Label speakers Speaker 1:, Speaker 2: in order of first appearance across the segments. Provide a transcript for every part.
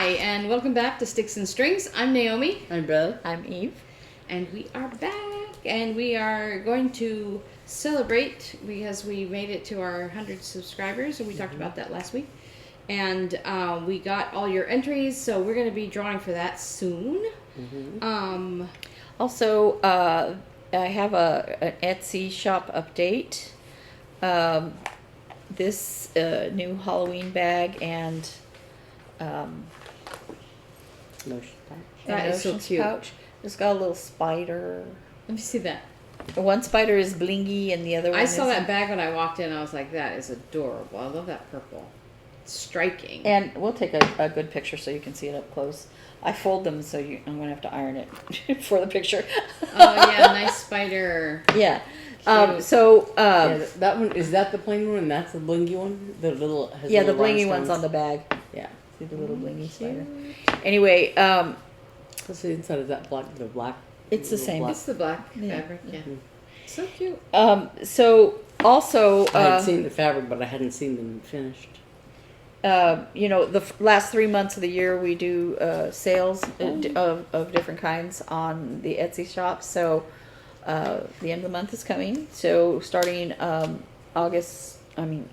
Speaker 1: Hi, and welcome back to Sticks and Strings. I'm Naomi.
Speaker 2: I'm Beth.
Speaker 3: I'm Eve.
Speaker 1: And we are back, and we are going to celebrate because we made it to our 100 subscribers, and we talked about that last week. And we got all your entries, so we're going to be drawing for that soon.
Speaker 3: Also, I have an Etsy shop update. This new Halloween bag and
Speaker 2: Lotion pouch.
Speaker 1: That is so cute.
Speaker 3: Pouch. It's got a little spider.
Speaker 1: Let me see that.
Speaker 3: One spider is blingy, and the other one
Speaker 1: I saw
Speaker 3: is
Speaker 1: that bag when I walked in. I was like, that is adorable. I love that purple. It's striking.
Speaker 3: And we'll take a good picture so you can see it up close. I fold them, so I'm going to have to iron it for the picture.
Speaker 1: Oh, yeah, nice spider.
Speaker 3: Yeah.
Speaker 2: Yeah, that one is that the plain one, and that's the blingy one. The little has
Speaker 3: Yeah, the
Speaker 2: little
Speaker 3: blingy
Speaker 2: rhinestones.
Speaker 3: one's on the bag.
Speaker 2: Yeah.
Speaker 3: See the little blingy spider. Anyway,
Speaker 2: What's the inside of that black? The black.
Speaker 3: it's the
Speaker 2: little
Speaker 3: same.
Speaker 2: black-
Speaker 1: It's the black
Speaker 3: Yeah.
Speaker 1: fabric, yeah. So cute.
Speaker 3: So also,
Speaker 2: I had seen the fabric, but I hadn't seen them finished.
Speaker 3: the last 3 months of the year we do sales of different kinds on the Etsy shop. So the end of the month is coming. So starting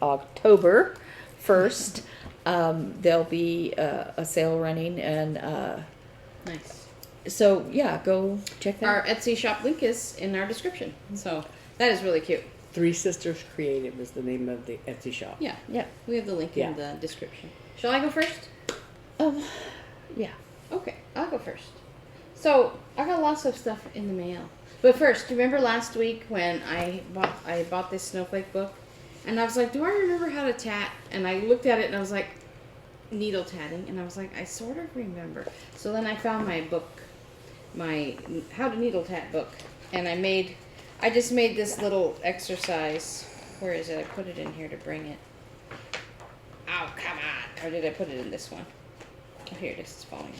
Speaker 3: October 1st, there'll be a sale running, and
Speaker 1: Nice.
Speaker 3: so yeah, go check that
Speaker 1: Our
Speaker 3: out.
Speaker 1: Etsy shop link is in our description. So that is really cute.
Speaker 2: Three Sisters Creative is the name of the Etsy shop.
Speaker 1: Yeah.
Speaker 3: Yeah.
Speaker 1: We have the link in the description. Shall I go first?
Speaker 3: Yeah.
Speaker 1: Okay, I'll go first. So I got lots of stuff in the mail. But first, do you remember last week when I bought this snowflake book? And I was like, do I remember how to tat? And I looked at it and I was like, needle tatting. And I was like, I sort of remember. So then I found my book, my How to Needle Tat book. And I just made this little exercise. Where is it? I put it in here to bring it. Oh, come on. Or did I put it in this one? Oh, here it is. It's falling.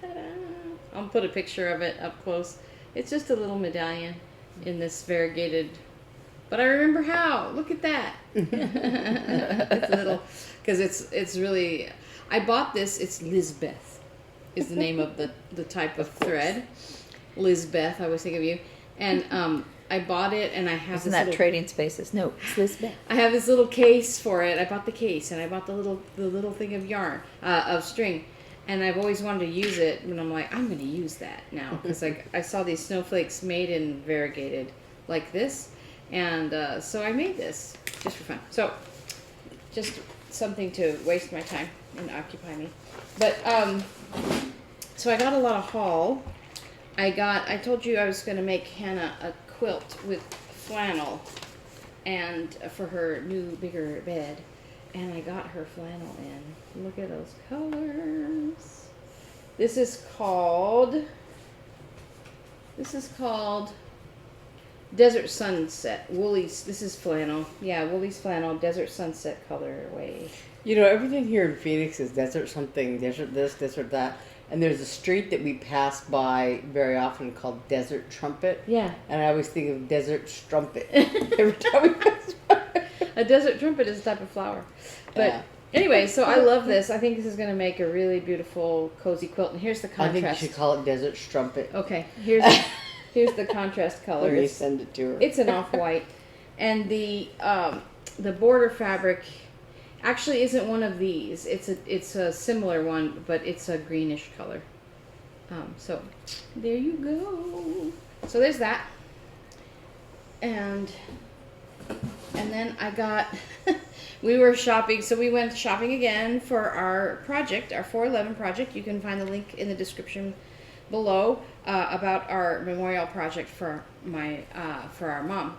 Speaker 1: Ta-da! I'll put a picture of it up close. It's just a little medallion in this variegated. But I remember how. Look at that. It's a little, because it's really. I bought this. It's Lizbeth, is the name of the type of thread. Lizbeth, I always think of you. And I bought it, and I have
Speaker 3: Isn't
Speaker 1: this
Speaker 3: that
Speaker 1: little,
Speaker 3: Trading Spaces? No, it's Lisbeth.
Speaker 1: I have this little case for it. I bought the case, and I bought the little thing of yarn, of string, and I've always wanted to use it. And I'm like, I'm going to use that now because I saw these snowflakes made in variegated like this, and so I made this just for fun. So just something to waste my time and occupy me. But so I got a lot of haul. I told you I was going to make Hannah a quilt with flannel and for her new bigger bed, and I got her flannel in. Look at those colors. This is called Desert Sunset. Woolly's, this is flannel. Yeah, Woolly's flannel, Desert Sunset colorway.
Speaker 2: You know, everything here in Phoenix is desert something, desert this, desert that. And there's a street that we pass by very often called Desert Trumpet.
Speaker 1: Yeah.
Speaker 2: And I always think of Desert Strumpet every time we pass by.
Speaker 1: A desert trumpet is a type of flower. But
Speaker 2: Yeah.
Speaker 1: anyway, so I love this. I think this is going to make a really beautiful, cozy quilt. And here's the
Speaker 2: I
Speaker 1: contrast.
Speaker 2: think you should call it Desert Strumpet.
Speaker 1: Okay, here's the contrast color.
Speaker 2: Let me send it to her.
Speaker 1: It's an off-white. And the border fabric actually isn't one of these. It's a similar one, but it's a greenish color. So there you go. So there's that. And then I got, we were shopping, so we went shopping again for our project, our 411 project. You can find the link in the description below about our memorial project for our mom.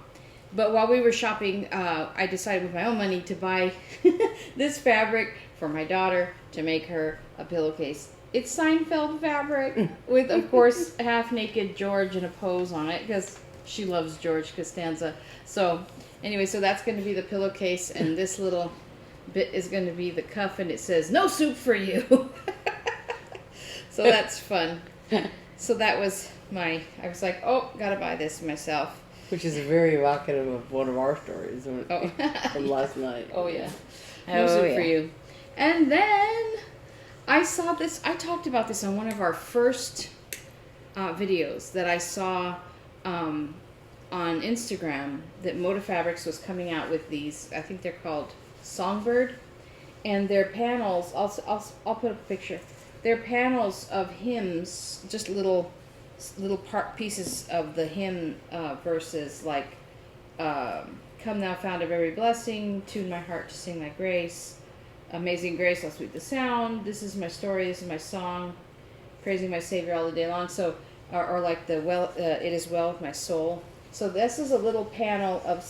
Speaker 1: But while we were shopping, I decided with my own money to buy this fabric for my daughter to make her a pillowcase. It's Seinfeld fabric with, of course, half-naked George in a pose on it because she loves George Costanza. So anyway, so that's going to be the pillowcase, and this little bit is going to be the cuff, and it says, "No soup for you." So that's fun. So that was I was like, oh, gotta buy this myself.
Speaker 2: Which is very evocative of one of our stories from last night.
Speaker 1: Oh, yeah. No soup for you. And then I saw this. I talked about this on one of our first videos that I saw on Instagram, that Moda Fabrics was coming out with these. I think they're called Songbird, and their panels. I'll put up a picture. They're panels of hymns, just little pieces of the hymn verses, like "Come Thou Fount of Every Blessing," "Tune my heart to sing Thy grace," "Amazing Grace, how sweet the sound," "This is my story, this is my song," "Praising my Savior all the day long." So, or like the "It is well with my soul." So this is a little panel of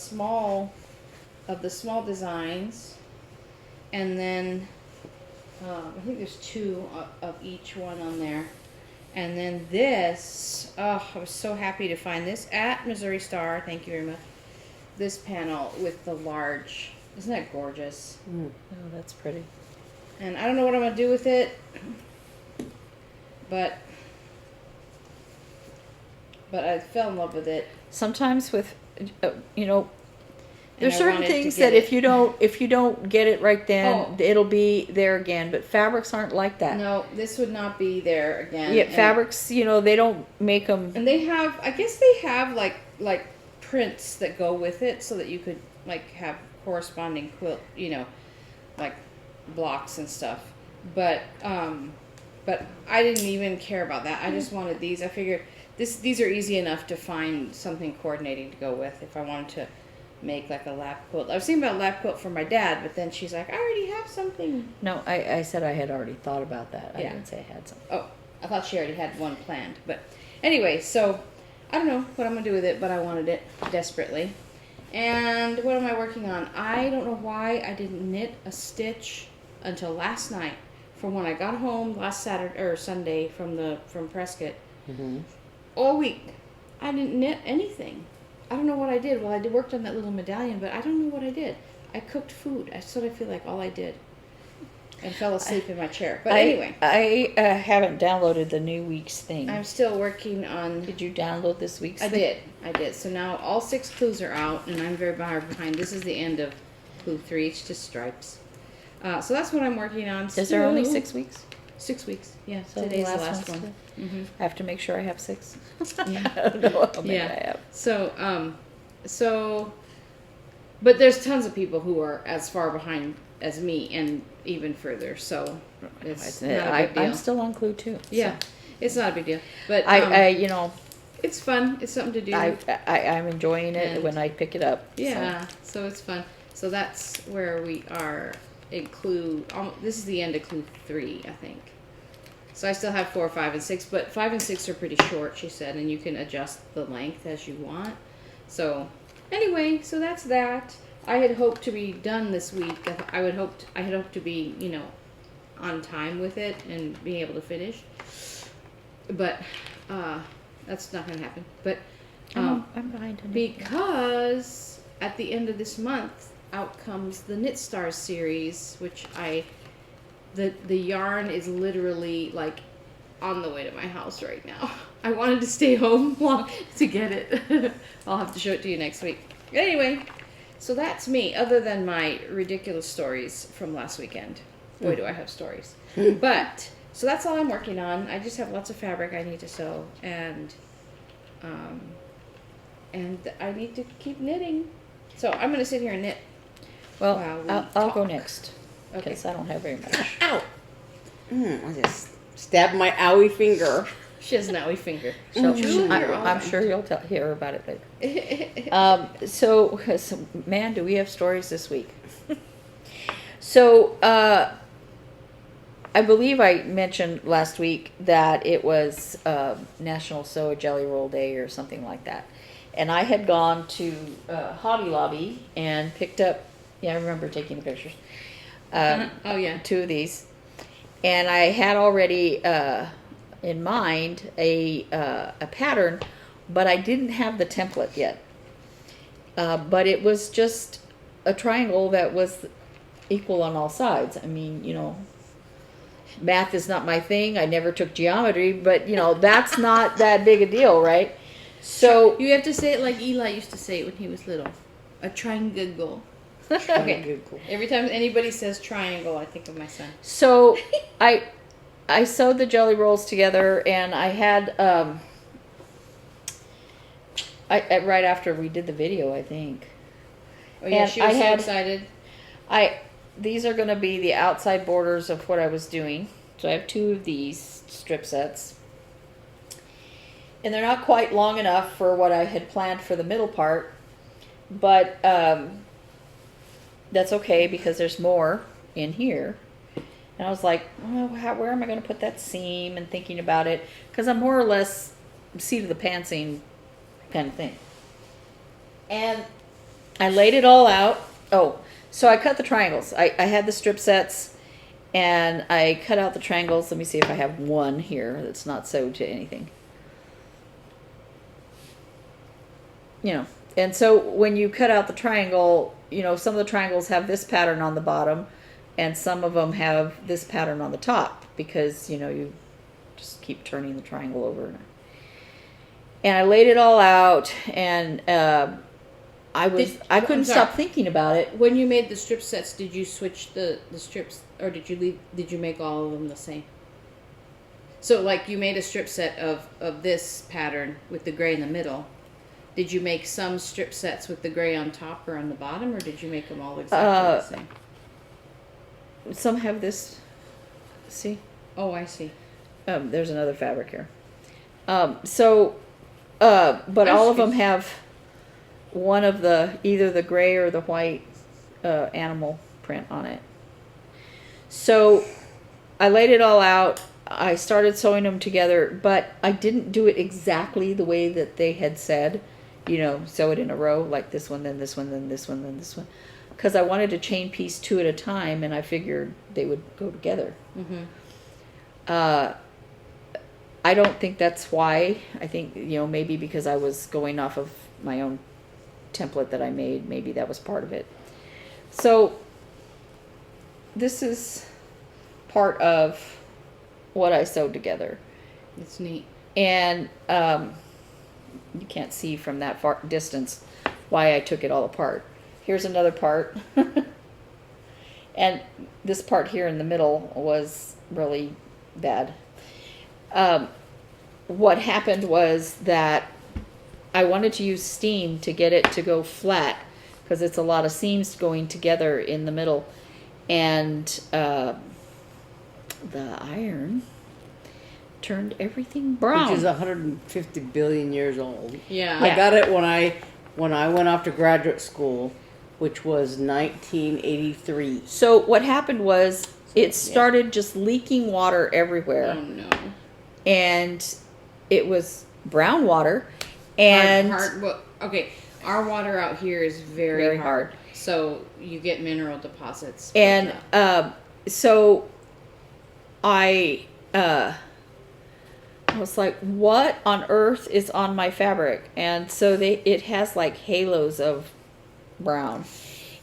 Speaker 1: the small designs, and then I think there's 2 of each one on there. And then this, I was so happy to find this at Missouri Star. Thank you very much. This panel with the large, isn't that gorgeous?
Speaker 3: Oh, that's pretty.
Speaker 1: And I don't know what I'm going to do with it, but I fell in love with it.
Speaker 3: Sometimes with, there's
Speaker 1: I
Speaker 3: certain
Speaker 1: wanted to
Speaker 3: things
Speaker 1: get
Speaker 3: that if you don't get it right then, it'll be there again. But fabrics aren't like that.
Speaker 1: No, this would not be there again.
Speaker 3: Yeah,
Speaker 1: And
Speaker 3: fabrics, they don't make them.
Speaker 1: And they have, I guess they have like prints that go with it, so that you could like have corresponding quilt, like blocks and stuff. But I didn't even care about that. I just wanted these. I figured these are easy enough to find something coordinating to go with if I wanted to make like a lap quilt. I was thinking about a lap quilt for my dad, but then she's like, I already have something.
Speaker 3: No, I said I had already thought about that. I
Speaker 1: Yeah.
Speaker 3: didn't say I had something.
Speaker 1: Oh, I thought she already had one planned. But anyway, so I don't know what I'm going to do with it, but I wanted it desperately. And what am I working on? I don't know why I didn't knit a stitch until last night. From when I got home last Saturday or Sunday from Prescott.
Speaker 2: Mm-hmm.
Speaker 1: All week, I didn't knit anything. I don't know what I did. Well, I worked on that little medallion, but I don't know what I did. I cooked food. I sort of feel like all I did. And fell asleep in my chair. But anyway.
Speaker 3: I haven't downloaded the new week's thing.
Speaker 1: I'm still working on...
Speaker 3: Did you download this week's
Speaker 1: I
Speaker 3: thing?
Speaker 1: did. So now all 6 clues are out, and I'm very behind. This is the end of clue 3. It's just stripes. So that's what I'm working on.
Speaker 3: Is there only 6 weeks?
Speaker 1: 6 weeks. Yeah,
Speaker 3: So
Speaker 1: today's the
Speaker 3: the
Speaker 1: last
Speaker 3: last
Speaker 1: one. Mm-hmm.
Speaker 3: I have to make sure I have 6.
Speaker 1: Yeah.
Speaker 3: I don't know how many I have.
Speaker 1: So, but there's tons of people who are as far behind as me, and even further. So it's not a big deal.
Speaker 3: I'm still on clue 2.
Speaker 1: Yeah,
Speaker 3: so.
Speaker 1: it's not a big deal. But it's fun. It's something to do.
Speaker 3: I'm enjoying it
Speaker 1: And-
Speaker 3: when I pick it up.
Speaker 1: Yeah, so it's fun. So that's where we are in clue. This is the end of clue 3, I think. So I still have 4, 5, and 6, but 5 and 6 are pretty short, she said, and you can adjust the length as you want. So anyway, so that's that. I had hoped to be done this week. I had hoped to be, on time with it and being able to finish. But that's not going to happen. But
Speaker 3: I'm behind on it.
Speaker 1: because at the end of this month, out comes the Knit Stars series, which the yarn is literally like on the way to my house right now. I wanted to stay home long to get it. I'll have to show it to you next week. Anyway, so that's me, other than my ridiculous stories from last weekend. Boy, do I have stories. But, so that's all I'm working on. I just have lots of fabric I need to sew, and I need to keep knitting. So I'm going to sit here and knit.
Speaker 3: Well,
Speaker 1: while we
Speaker 3: I'll go
Speaker 1: talk.
Speaker 3: next.
Speaker 1: Okay.
Speaker 3: Because I don't have very much.
Speaker 1: Ow!
Speaker 2: I just stabbed my owie finger.
Speaker 1: She has an owie finger.
Speaker 3: I'm sure you'll hear about it later. So, man, do we have stories this week? So, I believe I mentioned last week that it was National Sew a Jelly Roll Day or something like that. And I had gone to Hobby Lobby and picked up, I remember taking the pictures.
Speaker 1: Oh, yeah.
Speaker 3: 2 of these. And I had already in mind a pattern, but I didn't have the template yet. But it was just a triangle that was equal on all sides. I mean, math is not my thing. I never took geometry, but, that's not that big a deal, right? So
Speaker 1: You have to say it like Eli used to say it when he was little. A triangle. Okay. Every time anybody says triangle, I think of my son.
Speaker 3: So I sewed the jelly rolls together, and I had right after we did the video, I think.
Speaker 1: Oh yeah,
Speaker 3: And
Speaker 1: she was
Speaker 3: I
Speaker 1: so
Speaker 3: had-
Speaker 1: excited.
Speaker 3: These are going to be the outside borders of what I was doing. So I have 2 of these strip sets. And they're not quite long enough for what I had planned for the middle part. But that's okay because there's more in here. And I was like, well, where am I going to put that seam, and thinking about it. Because I'm more or less seat of the pantsing kind of thing. And I laid it all out. Oh, so I cut the triangles. I had the strip sets, and I cut out the triangles. Let me see if I have one here that's not sewed to anything. You know, and so when you cut out the triangle, you know, some of the triangles have this pattern on the bottom, and some of them have this pattern on the top, because, you know, you just keep turning the triangle over. And I laid it all out, and I couldn't stop thinking about it.
Speaker 1: When you made the strip sets, did you switch the strips, or did you make all of them the same? So like you made a strip set of this pattern with the gray in the middle. Did you make some strip sets with the gray on top or on the bottom, or did you make them all exactly the same?
Speaker 3: Some have this. See?
Speaker 1: Oh, I see.
Speaker 3: There's another fabric here. But all of them have one of either the gray or the white animal print on it. So I laid it all out. I started sewing them together, but I didn't do it exactly the way that they had said. You know, sew it in a row, like this one, then this one, then this one, then this one. Because I wanted to chain piece 2 at a time, and I figured they would go together.
Speaker 1: Mm-hmm.
Speaker 3: I don't think that's why. I think, you know, maybe because I was going off of my own template that I made. Maybe that was part of it. So this is part of what I sewed together.
Speaker 1: It's neat.
Speaker 3: And you can't see from that far distance why I took it all apart. Here's another part. And this part here in the middle was really bad. What happened was that I wanted to use steam to get it to go flat, because it's a lot of seams going together in the middle. And the iron turned everything brown.
Speaker 2: Which is 150 billion years old.
Speaker 1: Yeah.
Speaker 2: I got it when I went off to graduate school, which was 1983.
Speaker 3: So what happened was it started just leaking water everywhere.
Speaker 1: Oh no.
Speaker 3: And it was brown water. And
Speaker 1: well, okay, our water out here is very
Speaker 3: hard.
Speaker 1: So you get mineral deposits.
Speaker 3: And so I was like, what on earth is on my fabric? And so it has like halos of brown,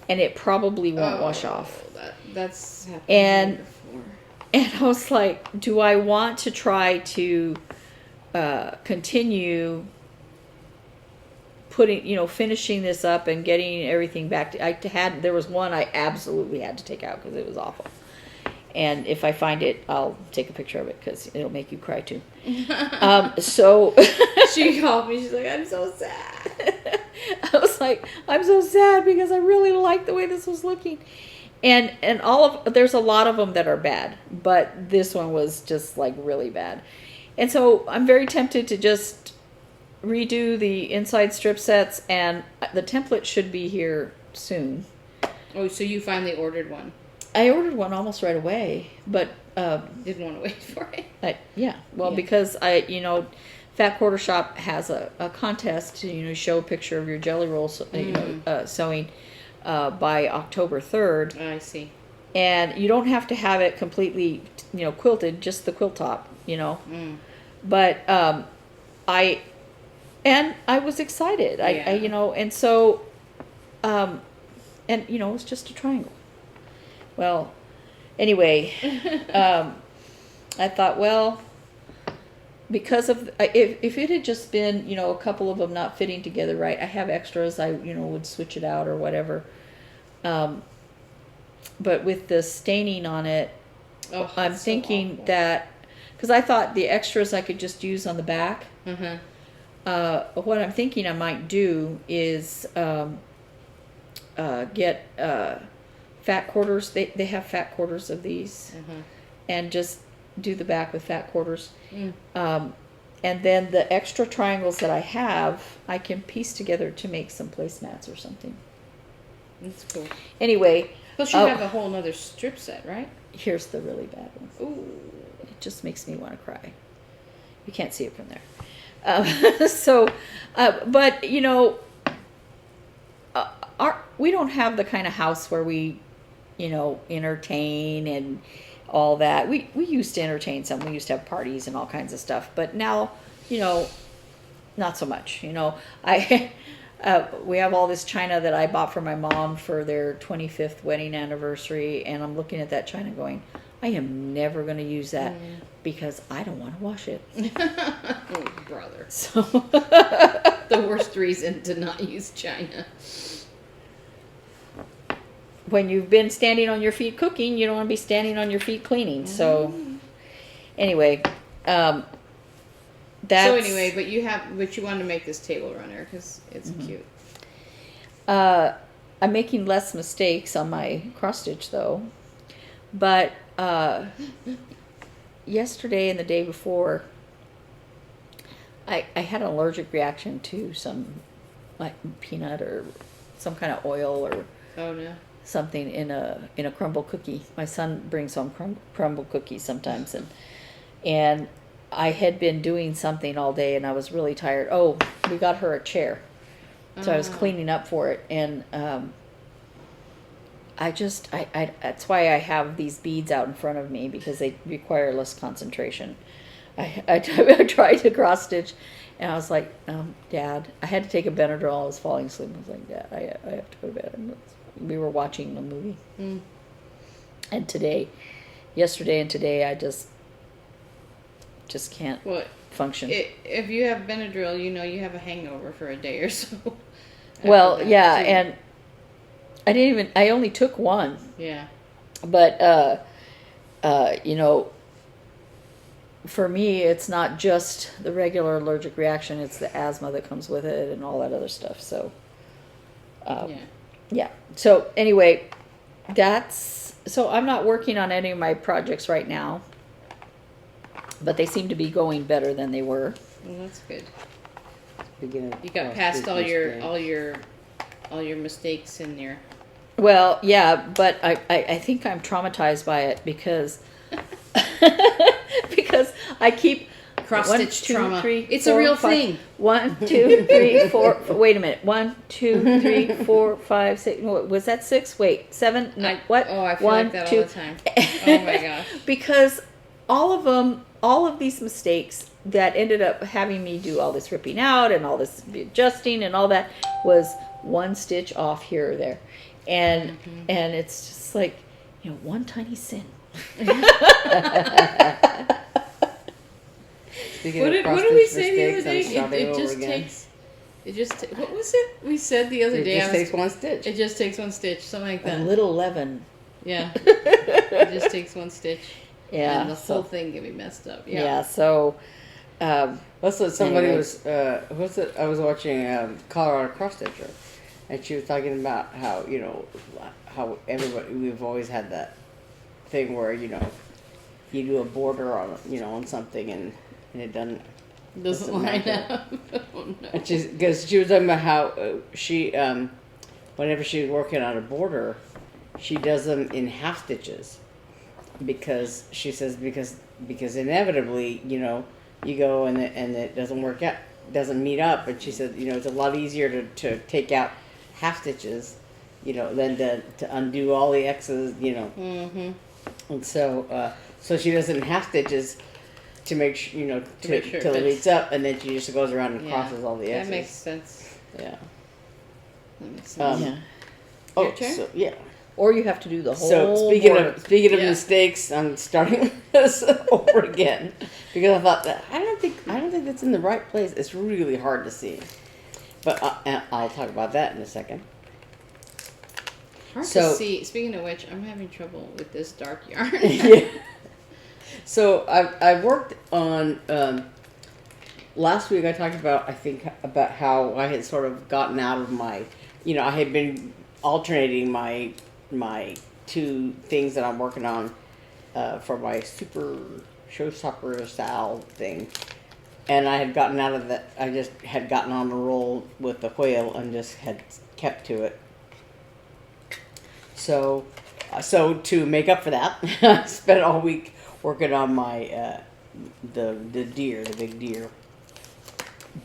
Speaker 3: and it probably won't wash off.
Speaker 1: That's happened
Speaker 3: And
Speaker 1: before.
Speaker 3: And I was like, do I want to try to continue finishing this up and getting everything back to, there was one I absolutely had to take out because it was awful. And if I find it, I'll take a picture of it because it'll make you cry too. So
Speaker 1: She called me. She's like, I'm so sad.
Speaker 3: I was like, I'm so sad because I really liked the way this was looking. And there's a lot of them that are bad, but this one was just like really bad. And so I'm very tempted to just redo the inside strip sets, and the template should be here soon.
Speaker 1: Oh, so you finally ordered one?
Speaker 3: I ordered one almost right away, but
Speaker 1: didn't want to wait for it.
Speaker 3: Because Fat Quarter Shop has a contest to show a picture of your jelly roll sewing by October 3rd.
Speaker 1: I see.
Speaker 3: And you don't have to have it completely quilted, just the quilt top, But I was excited. It was just a triangle. Well, anyway, I thought, well, because of if it had just been a couple of them not fitting together right, I have extras. I would switch it out or whatever. But with the staining on it,
Speaker 1: Oh,
Speaker 3: I'm
Speaker 1: that's so
Speaker 3: thinking
Speaker 1: awful.
Speaker 3: that, because I thought the extras I could just use on the back. What I'm thinking I might do is get fat quarters. They have fat quarters of these, and just do the back with fat quarters. And then the extra triangles that I have, I can piece together to make some placemats or something.
Speaker 1: That's cool.
Speaker 3: Anyway,
Speaker 1: Plus, you have a whole nother strip set, right?
Speaker 3: here's the really bad one.
Speaker 1: Ooh.
Speaker 3: It just makes me want to cry. You can't see it from there. But you know, we don't have the kind of house where we, you know, entertain and all that. We used to entertain some. We used to have parties and all kinds of stuff. But now, you know, not so much. You know, we have all this china that I bought for my mom for their 25th wedding anniversary, and I'm looking at that china going, I am never going to use that because I don't want to wash it.
Speaker 1: Oh, brother.
Speaker 3: So
Speaker 1: The worst reason to not use china.
Speaker 3: when you've been standing on your feet cooking, you don't want to be standing on your feet cleaning. So anyway, that's...
Speaker 1: So anyway, but you wanted to make this table runner because it's cute.
Speaker 3: I'm making less mistakes on my cross stitch though, but yesterday and the day before, I had an allergic reaction to some like peanut or some kind of oil or something in a crumble cookie. My son brings home crumble cookies sometimes, and I had been doing something all day and I was really tired. Oh, we got her a chair. So I was cleaning up for it, and that's why I have these beads out in front of me, because they require less concentration. I tried to cross stitch, and I was like, Dad, I had to take a Benadryl. I was falling asleep. I was like, Dad, I have to go to bed. And we were watching a movie. And yesterday and today, I just can't function.
Speaker 1: If you have Benadryl, you know you have a hangover for a day or so.
Speaker 3: Well, yeah, and I only took one.
Speaker 1: Yeah.
Speaker 3: But, you know, for me, it's not just the regular allergic reaction, it's the asthma that comes with it and all that other stuff. So, yeah. So anyway, so I'm not working on any of my projects right now, but they seem to be going better than they were.
Speaker 1: Well, that's good.
Speaker 2: You
Speaker 1: got past all your mistakes in there.
Speaker 3: Well, yeah, but I think I'm traumatized by it because I keep
Speaker 1: cross stitch trauma.
Speaker 3: 3,
Speaker 1: it's
Speaker 3: 4,
Speaker 1: a real
Speaker 3: 5,
Speaker 1: thing.
Speaker 3: 1, 2, 3, 4. Wait a minute. 1, 2, 3, 4, 5, 6. Was that 6? Wait, 7. No, what?
Speaker 1: Oh, I feel
Speaker 3: 1,
Speaker 1: like that
Speaker 3: 2.
Speaker 1: all the time. Oh my gosh.
Speaker 3: Because all of these mistakes that ended up having me do all this ripping out and all this adjusting and all that was one stitch off here or there. And it's just like, you know, one tiny sin.
Speaker 1: What did we say the other day? It just what was it we said the other day?
Speaker 2: It just takes one stitch.
Speaker 1: It just takes one stitch, something like that.
Speaker 3: A little leaven.
Speaker 1: Yeah. It just takes one stitch.
Speaker 3: Yeah.
Speaker 1: And the whole thing can be messed up.
Speaker 3: Yeah. So.
Speaker 2: That's what somebody was. What's it? I was watching Colorado Cross Stitcher, and she was talking about how, you know, how we've always had that thing where, you know, you do a border on, you know, on something and it doesn't
Speaker 1: line up. Oh, no.
Speaker 2: And because she was talking about how she whenever she was working on a border, she does them in half stitches, because she says because inevitably, you know, you go and it doesn't work out, doesn't meet up, and she said, you know, it's a lot easier to take out half stitches, you know, than to undo all the X's, you know. And so she does it in half stitches to make sure, you know, till it meets up, and then she just goes around and crosses all the X's.
Speaker 1: That makes sense.
Speaker 2: Yeah.
Speaker 1: That makes sense.
Speaker 3: Your
Speaker 1: turn?
Speaker 2: So, yeah.
Speaker 3: Or you have to do the whole.
Speaker 2: So speaking of mistakes, I'm starting this over again, because I thought that I don't think that's in the right place. It's really hard to see, but I'll talk about that in a second.
Speaker 1: Hard
Speaker 2: So-
Speaker 1: to see. Speaking of which, I'm having trouble with this dark yarn.
Speaker 2: Yeah. So I worked on last week. I talked about about how I had sort of gotten out of my, I had been alternating my two things that I'm working on for my super Showstopper style thing, and I had gotten out of that. I just had gotten on the roll with the whale and just had kept to it. So to make up for that, I spent all week working on my the big deer.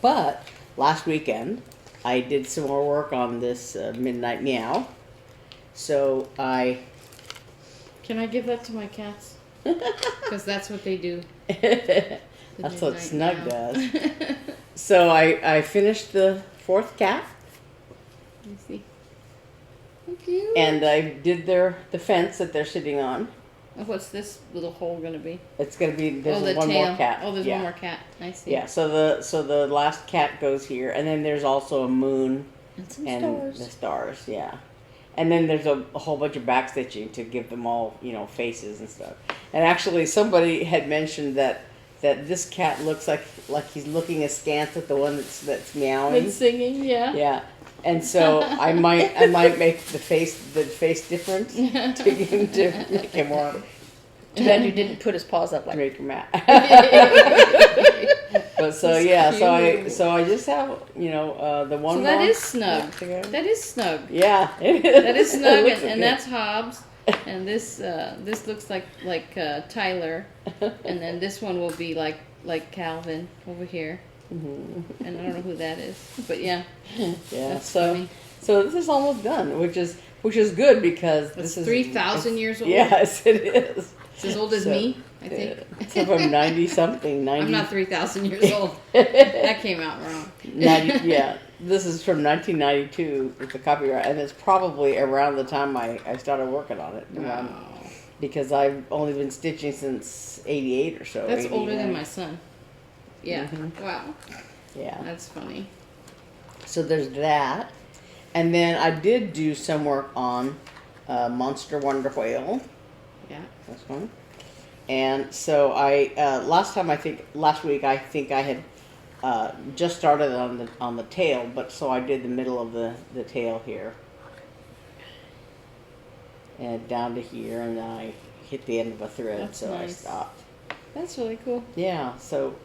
Speaker 2: But last weekend, I did some more work on this Midnight Meow. So
Speaker 1: Can I give that to my cats? Because that's what they do.
Speaker 2: That's what Snug does. So I finished the fourth cat.
Speaker 1: Let me see. How cute.
Speaker 2: And I did the fence that they're sitting on.
Speaker 1: Oh, what's this little hole gonna be?
Speaker 2: It's gonna be there's
Speaker 1: the
Speaker 2: one
Speaker 1: tail.
Speaker 2: more cat.
Speaker 1: Oh, there's
Speaker 2: Yeah.
Speaker 1: one more cat. I see.
Speaker 2: Yeah. So the last cat goes here, and then there's also a moon
Speaker 3: And some
Speaker 2: and
Speaker 3: stars.
Speaker 2: the stars. Yeah. And then there's a whole bunch of back stitching to give them all faces and stuff. And actually, somebody had mentioned that this cat looks like he's looking askance at the one that's meowing.
Speaker 1: Been singing, yeah.
Speaker 2: Yeah. And so I might make the face different to make him more
Speaker 3: Too bad you didn't put his paws up like.
Speaker 2: make him mad. But so yeah, so I just have the one.
Speaker 1: So that
Speaker 2: more
Speaker 1: is Snug.
Speaker 2: together.
Speaker 1: That is Snug.
Speaker 2: Yeah,
Speaker 1: That is
Speaker 2: It
Speaker 1: Snug,
Speaker 2: looks
Speaker 1: and
Speaker 2: good.
Speaker 1: that's Hobbs. And this looks like Tyler, and then this one will be like Calvin over here.
Speaker 2: Mm-hmm.
Speaker 1: And I don't know who that is, but yeah,
Speaker 2: Yeah.
Speaker 1: that's
Speaker 2: So
Speaker 1: funny.
Speaker 2: so this is almost done, which is good because
Speaker 1: It's
Speaker 2: this is
Speaker 1: 3,000 years old.
Speaker 2: Yes, it is.
Speaker 1: It's as old as
Speaker 2: So,
Speaker 1: me, I think.
Speaker 2: So I'm 90 something. 90.
Speaker 1: I'm not 3,000 years old. That came out wrong.
Speaker 2: 90, yeah, this is from 1992 with the copyright, and it's probably around the time I started working on it.
Speaker 1: Wow.
Speaker 2: Because I've only been stitching since 88 or so.
Speaker 1: That's older
Speaker 2: 89.
Speaker 1: than my son. Yeah.
Speaker 2: Mhm.
Speaker 1: Wow.
Speaker 2: Yeah.
Speaker 1: That's funny.
Speaker 2: So there's that. And then I did do some work on Monster Wonder Whale.
Speaker 1: Yeah.
Speaker 2: This one. And so I last week I think I had just started on the tail, but so I did the middle of the tail here. And down to here, and then I hit the end of a thread,
Speaker 1: That's
Speaker 2: so
Speaker 1: nice.
Speaker 2: I stopped.
Speaker 1: That's really cool.
Speaker 2: Yeah, so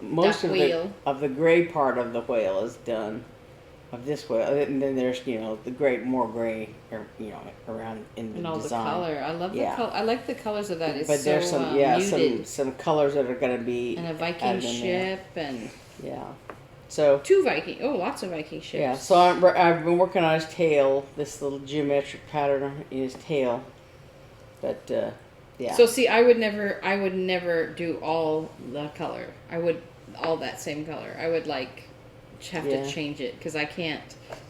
Speaker 2: most
Speaker 1: That
Speaker 2: of
Speaker 1: whale.
Speaker 2: the gray part of the whale is done, of this whale, and then there's the more gray, around in the
Speaker 1: And all
Speaker 2: design.
Speaker 1: the color. I love
Speaker 2: Yeah.
Speaker 1: the color. I like the colors of that. It's
Speaker 2: But
Speaker 1: so
Speaker 2: there's some
Speaker 1: muted.
Speaker 2: some colors that are gonna be
Speaker 1: And a Viking
Speaker 2: added in there.
Speaker 1: ship and
Speaker 2: Yeah, so
Speaker 1: lots of Viking ships.
Speaker 2: yeah, so I've been working on his tail, this little geometric pattern in his tail, but yeah.
Speaker 1: So see, I would never do all the color. I would all that same color. I would have
Speaker 2: Yeah.
Speaker 1: to change it because I can't.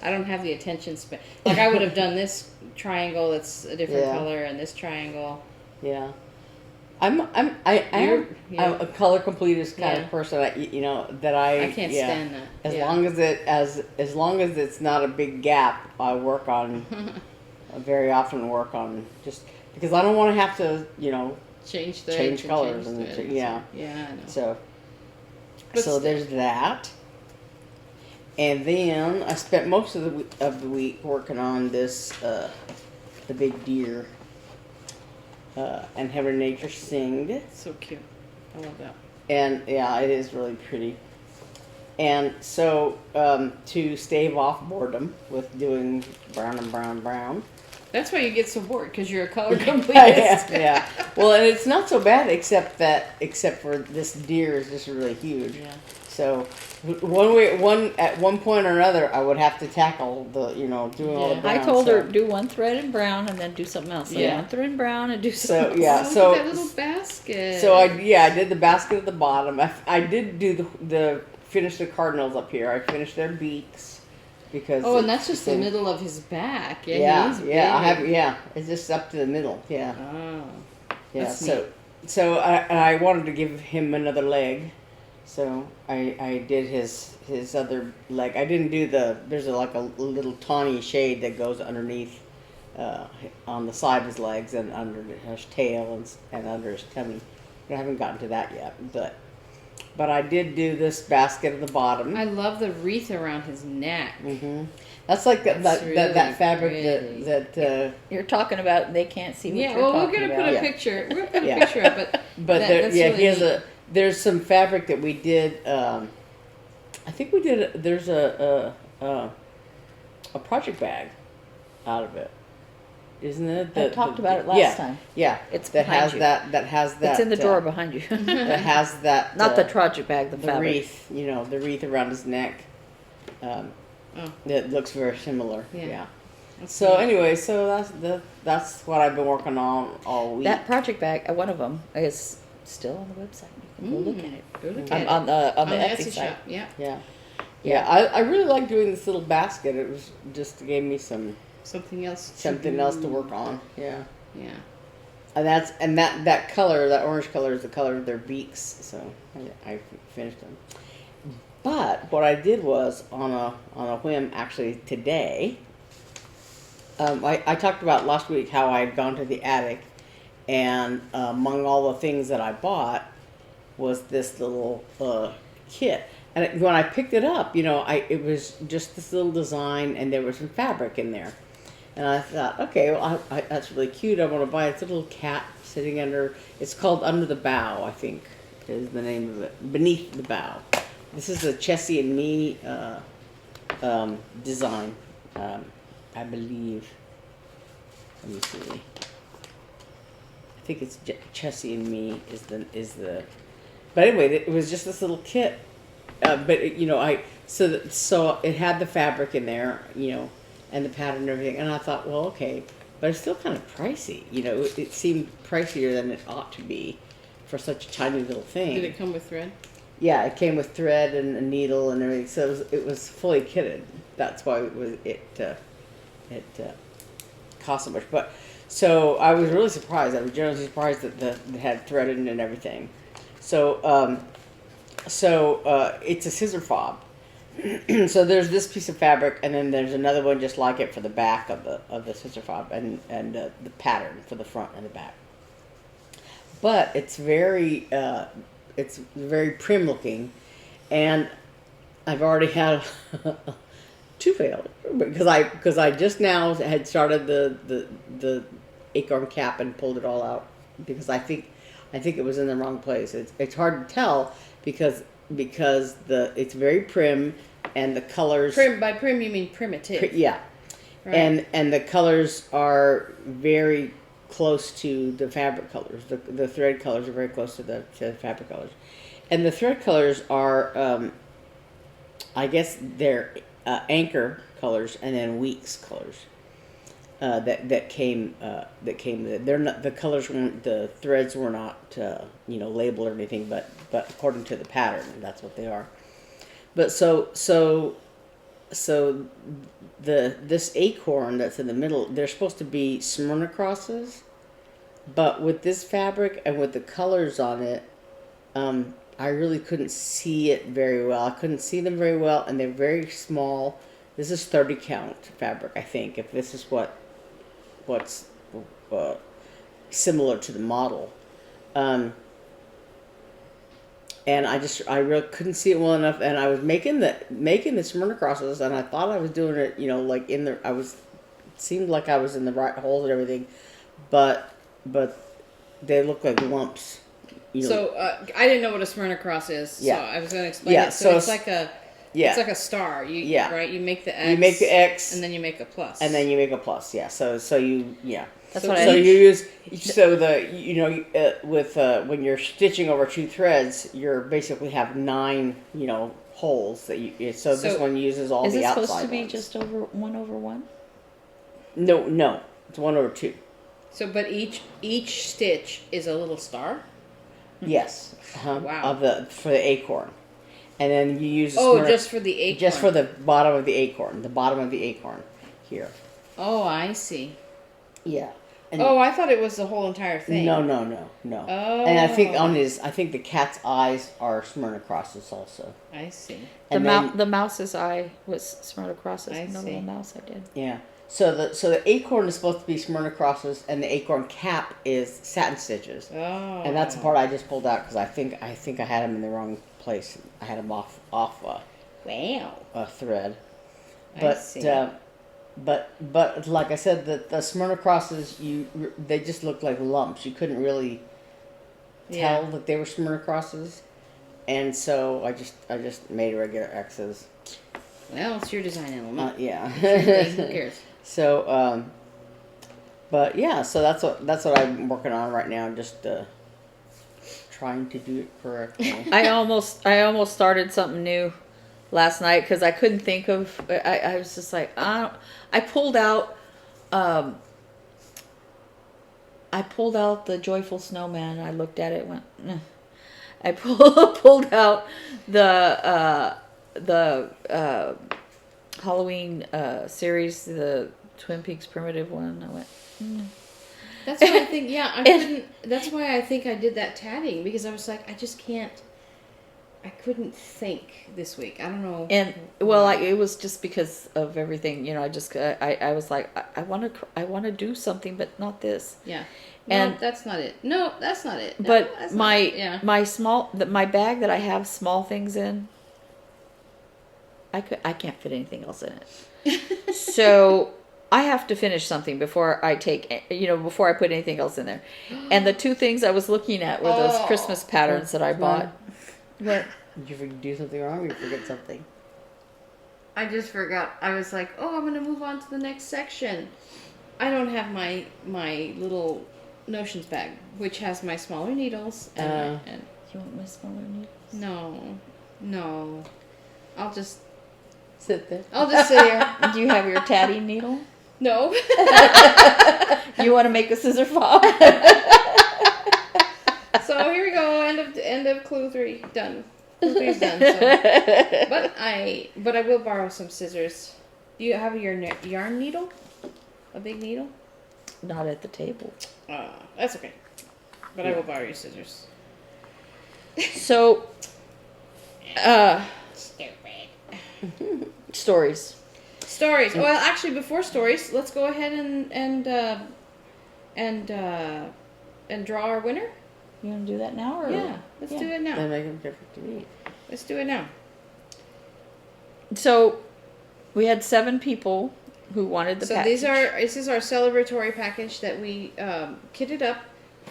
Speaker 1: I don't have the attention span. Like I would have done this triangle that's a different
Speaker 2: Yeah.
Speaker 1: color and this triangle.
Speaker 2: Yeah, I'm
Speaker 1: You're- yeah.
Speaker 2: a color completist kind
Speaker 1: Yeah.
Speaker 2: of person. That I
Speaker 1: I can't
Speaker 2: yeah.
Speaker 1: stand that.
Speaker 2: As
Speaker 1: Yeah.
Speaker 2: long as long as it's not a big gap, I work on. I very often work on just because I don't want to have to
Speaker 1: change threads
Speaker 2: change
Speaker 1: and
Speaker 2: colors
Speaker 1: change
Speaker 2: and
Speaker 1: threads.
Speaker 2: yeah.
Speaker 1: Yeah, I know.
Speaker 2: So
Speaker 1: But
Speaker 2: so
Speaker 1: still.
Speaker 2: there's that. And then I spent most of the week working on this the big deer and having nature sing.
Speaker 1: So cute. I love that.
Speaker 2: And yeah, it is really pretty. And so to stave off boredom with doing brown and brown and brown.
Speaker 1: That's why you get so bored because you're a color
Speaker 2: yeah,
Speaker 1: completist.
Speaker 2: yeah. Well, and it's not so bad except for this deer is just really huge.
Speaker 1: Yeah.
Speaker 2: So at one point or another, I would have to tackle doing all the
Speaker 1: Yeah.
Speaker 2: brown.
Speaker 3: I told
Speaker 2: so.
Speaker 3: her do one thread in brown and then do something else. So
Speaker 1: Yeah.
Speaker 3: one thread in brown and do
Speaker 2: So
Speaker 3: something.
Speaker 2: yeah,
Speaker 1: Oh,
Speaker 2: so
Speaker 1: look at that little basket.
Speaker 2: so I did the basket at the bottom. I did do the finish the cardinals up here. I finished their beaks because
Speaker 1: Oh, and that's just the
Speaker 2: they-
Speaker 1: middle of his back. Yeah,
Speaker 2: Yeah,
Speaker 1: he's
Speaker 2: yeah, I
Speaker 1: big.
Speaker 2: have it's just up to the middle. Yeah,
Speaker 1: Oh,
Speaker 2: yeah.
Speaker 1: that's
Speaker 2: So I wanted to give him another leg, so I did his other leg. I didn't do there's a little tawny shade that goes underneath on the side of his legs and under his tail and under his tummy. I haven't gotten to that yet, but I did do this basket at the bottom.
Speaker 1: I love the wreath around his neck.
Speaker 2: Mm-hmm. That's like that fabric
Speaker 1: pretty.
Speaker 2: that
Speaker 3: You're talking about. They can't see what
Speaker 1: Yeah,
Speaker 3: you're
Speaker 1: well, we're
Speaker 3: talking
Speaker 1: gonna
Speaker 3: about.
Speaker 1: put a
Speaker 2: Yeah.
Speaker 1: picture. We're gonna put a
Speaker 2: Yeah.
Speaker 1: picture up,
Speaker 2: but
Speaker 1: that's
Speaker 2: yeah,
Speaker 1: really
Speaker 2: he has
Speaker 1: neat.
Speaker 2: there's some fabric that we did. I think we did. There's a project bag out of it, isn't it?
Speaker 3: I talked about it last time.
Speaker 2: Yeah,
Speaker 3: It's
Speaker 2: that
Speaker 3: behind
Speaker 2: has
Speaker 3: you.
Speaker 2: that has that.
Speaker 3: It's in the drawer behind you.
Speaker 2: That has that.
Speaker 3: Not the project bag, the
Speaker 2: the
Speaker 3: fabric.
Speaker 2: wreath. You know, the wreath around his neck.
Speaker 1: Oh.
Speaker 2: That looks very similar.
Speaker 1: Yeah.
Speaker 2: Yeah.
Speaker 1: That's
Speaker 2: So
Speaker 1: neat.
Speaker 2: anyway, so that's what I've been working on all week.
Speaker 3: That project bag, one of them, is still on the website. You can go look at it.
Speaker 1: Go look
Speaker 2: On-
Speaker 1: at it.
Speaker 3: On the
Speaker 1: On the
Speaker 3: Etsy
Speaker 1: Etsy
Speaker 3: site.
Speaker 1: shop. Yeah.
Speaker 2: Yeah. Yeah, I really like doing this little basket. It was just gave me
Speaker 1: Something else.
Speaker 2: something else to work on. Yeah.
Speaker 1: Yeah.
Speaker 2: And that color, that orange color, is the color of their beaks. So I finished them. But what I did was on a whim, actually today. I talked about last week how I had gone to the attic, and among all the things that I bought was this little kit. And when I picked it up, it was just this little design, and there was some fabric in there. And I thought, okay, well, that's really cute. I want to buy it. It's a little cat sitting under. It's called Under the Bough, I think, is the name of it. Beneath the Bough. This is a Chessie and Me design, I believe. Let me see. I think it's Chessie and Me is the. But anyway, it was just this little kit. But so it had the fabric in there, and the pattern and everything. And I thought, well, okay, but it's still kind of pricey. It seemed pricier than it ought to be for such a tiny little thing.
Speaker 1: Did it come with thread?
Speaker 2: Yeah, it came with thread and a needle and everything. So it was fully kitted. That's why it cost so much. But so I was really surprised. I was generally surprised that it had thread in it and everything. So it's a scissor fob. So there's this piece of fabric, and then there's another one just like it for the back of the scissor fob, and the pattern for the front and the back. But it's very prim looking, and I've already had two failed because I just now had started the acorn cap and pulled it all out because I think it was in the wrong place. It's hard to tell because it's very prim and the colors.
Speaker 1: By prim you mean primitive.
Speaker 2: Yeah,
Speaker 1: Right.
Speaker 2: and the colors are very close to the fabric colors. The thread colors are very close to the fabric colors, and the thread colors are, I guess they're anchor colors and then weeks colors. That came. They're not the colors weren't the threads were not labeled or anything, but according to the pattern, that's what they are. But so this acorn that's in the middle, they're supposed to be Smyrna crosses, but with this fabric and with the colors on it, I really couldn't see it very well. I couldn't see them very well, and they're very small. This is 30 count fabric, I think, if this is what's similar to the model. And I really couldn't see it well enough, and I was making the Smyrna crosses, and I thought I was doing it, like seemed like I was in the right holes and everything, but they look like lumps.
Speaker 1: So I didn't know what a Smyrna cross is.
Speaker 2: Yeah.
Speaker 1: So I was going to explain
Speaker 2: Yeah,
Speaker 1: it. So
Speaker 2: so
Speaker 1: it's like a.
Speaker 2: Yeah.
Speaker 1: It's like a star. Right? You make the X.
Speaker 2: You make the X,
Speaker 1: and then you make a plus.
Speaker 2: and then you make a plus. Yeah. So you yeah.
Speaker 3: That's
Speaker 1: So
Speaker 3: what
Speaker 2: So
Speaker 3: I.
Speaker 2: you use with when you're stitching over two threads, you're basically have 9 holes that you. So this one uses all
Speaker 3: Is
Speaker 2: the
Speaker 3: it
Speaker 2: outside
Speaker 3: supposed to be
Speaker 2: ones.
Speaker 3: just over 1 over 1?
Speaker 2: No, it's 1 over 2.
Speaker 1: So, but each stitch is a little star.
Speaker 2: Yes.
Speaker 1: Wow.
Speaker 2: For the acorn, and then you use.
Speaker 1: Just for the acorn.
Speaker 2: Just for the bottom of the acorn. The bottom of the acorn, here.
Speaker 1: Oh, I see.
Speaker 2: Yeah. And
Speaker 1: I thought it was the whole entire thing.
Speaker 2: No.
Speaker 1: Oh.
Speaker 2: And I think the cat's eyes are Smyrna crosses also.
Speaker 1: I see.
Speaker 3: The,
Speaker 2: And then,
Speaker 3: the mouse's eye was Smyrna crosses.
Speaker 1: I
Speaker 3: Another
Speaker 1: see.
Speaker 3: little mouse I did.
Speaker 2: yeah. So the acorn is supposed to be Smyrna crosses, and the acorn cap is satin stitches.
Speaker 1: Oh.
Speaker 2: And that's the part I just pulled out because I think I had them in the wrong place. I had them off
Speaker 1: Wow.
Speaker 2: a thread.
Speaker 1: I
Speaker 2: But
Speaker 1: see.
Speaker 2: but like I said, the Smyrna crosses they just looked like lumps. You couldn't really tell that they were Smyrna crosses, and so I just made regular X's.
Speaker 1: Well, it's your design element.
Speaker 2: Yeah.
Speaker 1: Who cares?
Speaker 2: So but yeah, so that's what I'm working on right now. Just trying to do it correctly.
Speaker 3: I almost started something new last night because I couldn't think of. I was just like, I pulled out. I pulled out the Joyful Snowman. I looked at it, and went. "Eh." I pulled out the Halloween series, the Twin Peaks Primitive one. I went. "Mm."
Speaker 1: That's why I think, yeah, I couldn't, that's why I think I did that tatting, because I was like, I couldn't think this week. I don't know.
Speaker 3: And well, it was just because of everything, I just I was like, I want to do something, but not this.
Speaker 1: Yeah. No,
Speaker 3: And
Speaker 1: that's not it. No, that's not it. No,
Speaker 3: but
Speaker 1: that's not it. Yeah.
Speaker 3: my bag that I have small things in, I can't fit anything else in it. So I have to finish something before I before I put anything else in there. And the two things I was looking at were those Christmas patterns that I bought. What?
Speaker 2: Did you do something wrong or you forget something?
Speaker 1: I just forgot. I was like, oh, I'm going to move on to the next section. I don't have my little notions bag, which has my smaller needles. And
Speaker 3: You want my smaller needles?
Speaker 1: No. I'll just
Speaker 2: sit there.
Speaker 1: sit here.
Speaker 3: Do you have your tatty needle?
Speaker 1: No.
Speaker 3: You want to make a scissor fob?
Speaker 1: So here we go. End of clue 3 done. Clue 3 is done. So. But I will borrow some scissors. Do you have your yarn needle? A big needle?
Speaker 3: Not at the table.
Speaker 1: That's okay. But I will borrow your scissors.
Speaker 3: So,
Speaker 1: Stupid.
Speaker 3: stories.
Speaker 1: Stories. Well, actually, before stories, let's go ahead and draw our winner.
Speaker 3: You want to do that now, or
Speaker 1: Yeah, let's do it now.
Speaker 2: That makes a difference to me.
Speaker 1: Let's do it now.
Speaker 3: So, we had 7 people who wanted the package.
Speaker 1: This is our celebratory package that we kitted up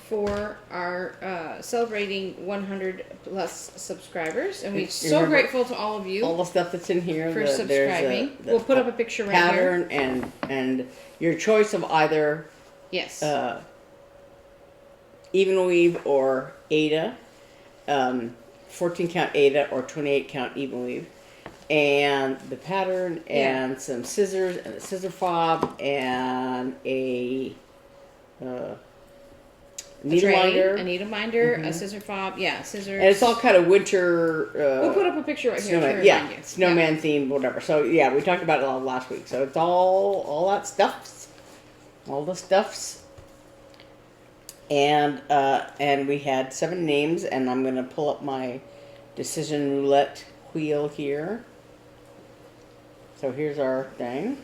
Speaker 1: for our celebrating 100 plus subscribers, and we're so grateful to all of you
Speaker 2: All the stuff that's in here
Speaker 1: for
Speaker 2: there's
Speaker 1: subscribing. We'll put up a picture right here.
Speaker 2: pattern and your choice of either
Speaker 1: Yes.
Speaker 2: even weave or Ada, 14 count Ada or 28 count even weave, and the pattern and some scissors and a scissor fob and a needle minder.
Speaker 1: A needle minder, a scissor fob, scissors.
Speaker 2: And it's all kind of winter.
Speaker 1: We'll put up a picture right here to remind you.
Speaker 2: Snowman themed, whatever. So we talked about it all last week. So it's all that stuffs, all the stuffs. And we had 7 names, and I'm gonna pull up my decision roulette wheel here. So here's our thing.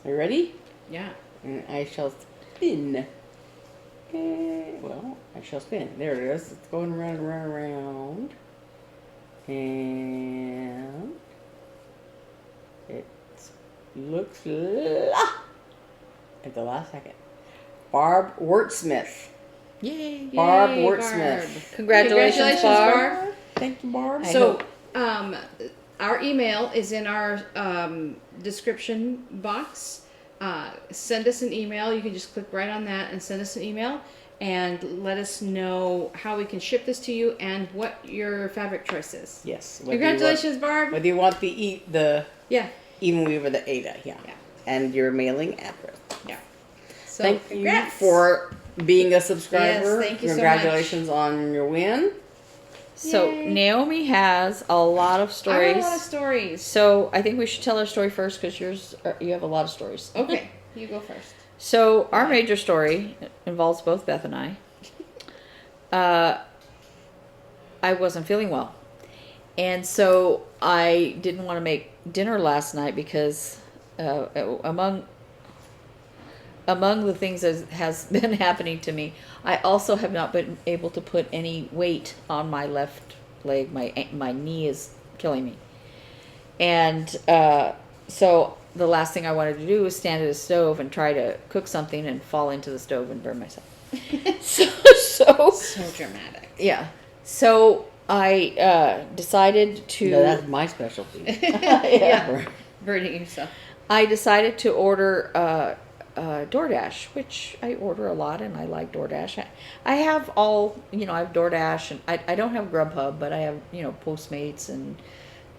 Speaker 2: Are you ready?
Speaker 1: Yeah.
Speaker 2: And I shall spin. I shall spin. There it is. It's going around and around and around. And it looks at the last second. Barb Wertsmith.
Speaker 3: Yay!
Speaker 2: Barb
Speaker 1: Yay,
Speaker 2: Wertsmith.
Speaker 1: Barb.
Speaker 3: Congratulations, Barb.
Speaker 2: Thank you, Barb.
Speaker 1: So, our email is in our description box. Send us an email. You can just click right on that and send us an email and let us know how we can ship this to you and what your fabric choice is.
Speaker 2: Yes.
Speaker 1: Congratulations, Barb.
Speaker 2: Whether you want the
Speaker 1: Yeah.
Speaker 2: even weave or the Ada, and your mailing address.
Speaker 1: Yeah. So,
Speaker 2: Thank
Speaker 1: congrats.
Speaker 2: you for being a subscriber.
Speaker 1: Yes, thank you so
Speaker 2: Congratulations on your win.
Speaker 3: So,
Speaker 1: Yay.
Speaker 3: Naomi has a lot of
Speaker 1: I
Speaker 3: stories.
Speaker 1: have a lot of stories.
Speaker 3: So, I think we should tell our story first because you have a lot of stories.
Speaker 1: Okay, you go first.
Speaker 3: So, our major story involves both Beth and I. I wasn't feeling well. And so, I didn't want to make dinner last night because among among the things that has been happening to me, I also have not been able to put any weight on my left leg. My knee is killing me. And so the last thing I wanted to do was stand at a stove and try to cook something and fall into the stove and burn myself.
Speaker 1: So dramatic.
Speaker 3: Yeah. So I decided to...
Speaker 2: No, that's my specialty.
Speaker 1: Yeah. Burning yourself.
Speaker 3: I decided to order DoorDash, which I order a lot, and I like DoorDash. I have all, I have DoorDash, and I don't have Grubhub, but I have, Postmates and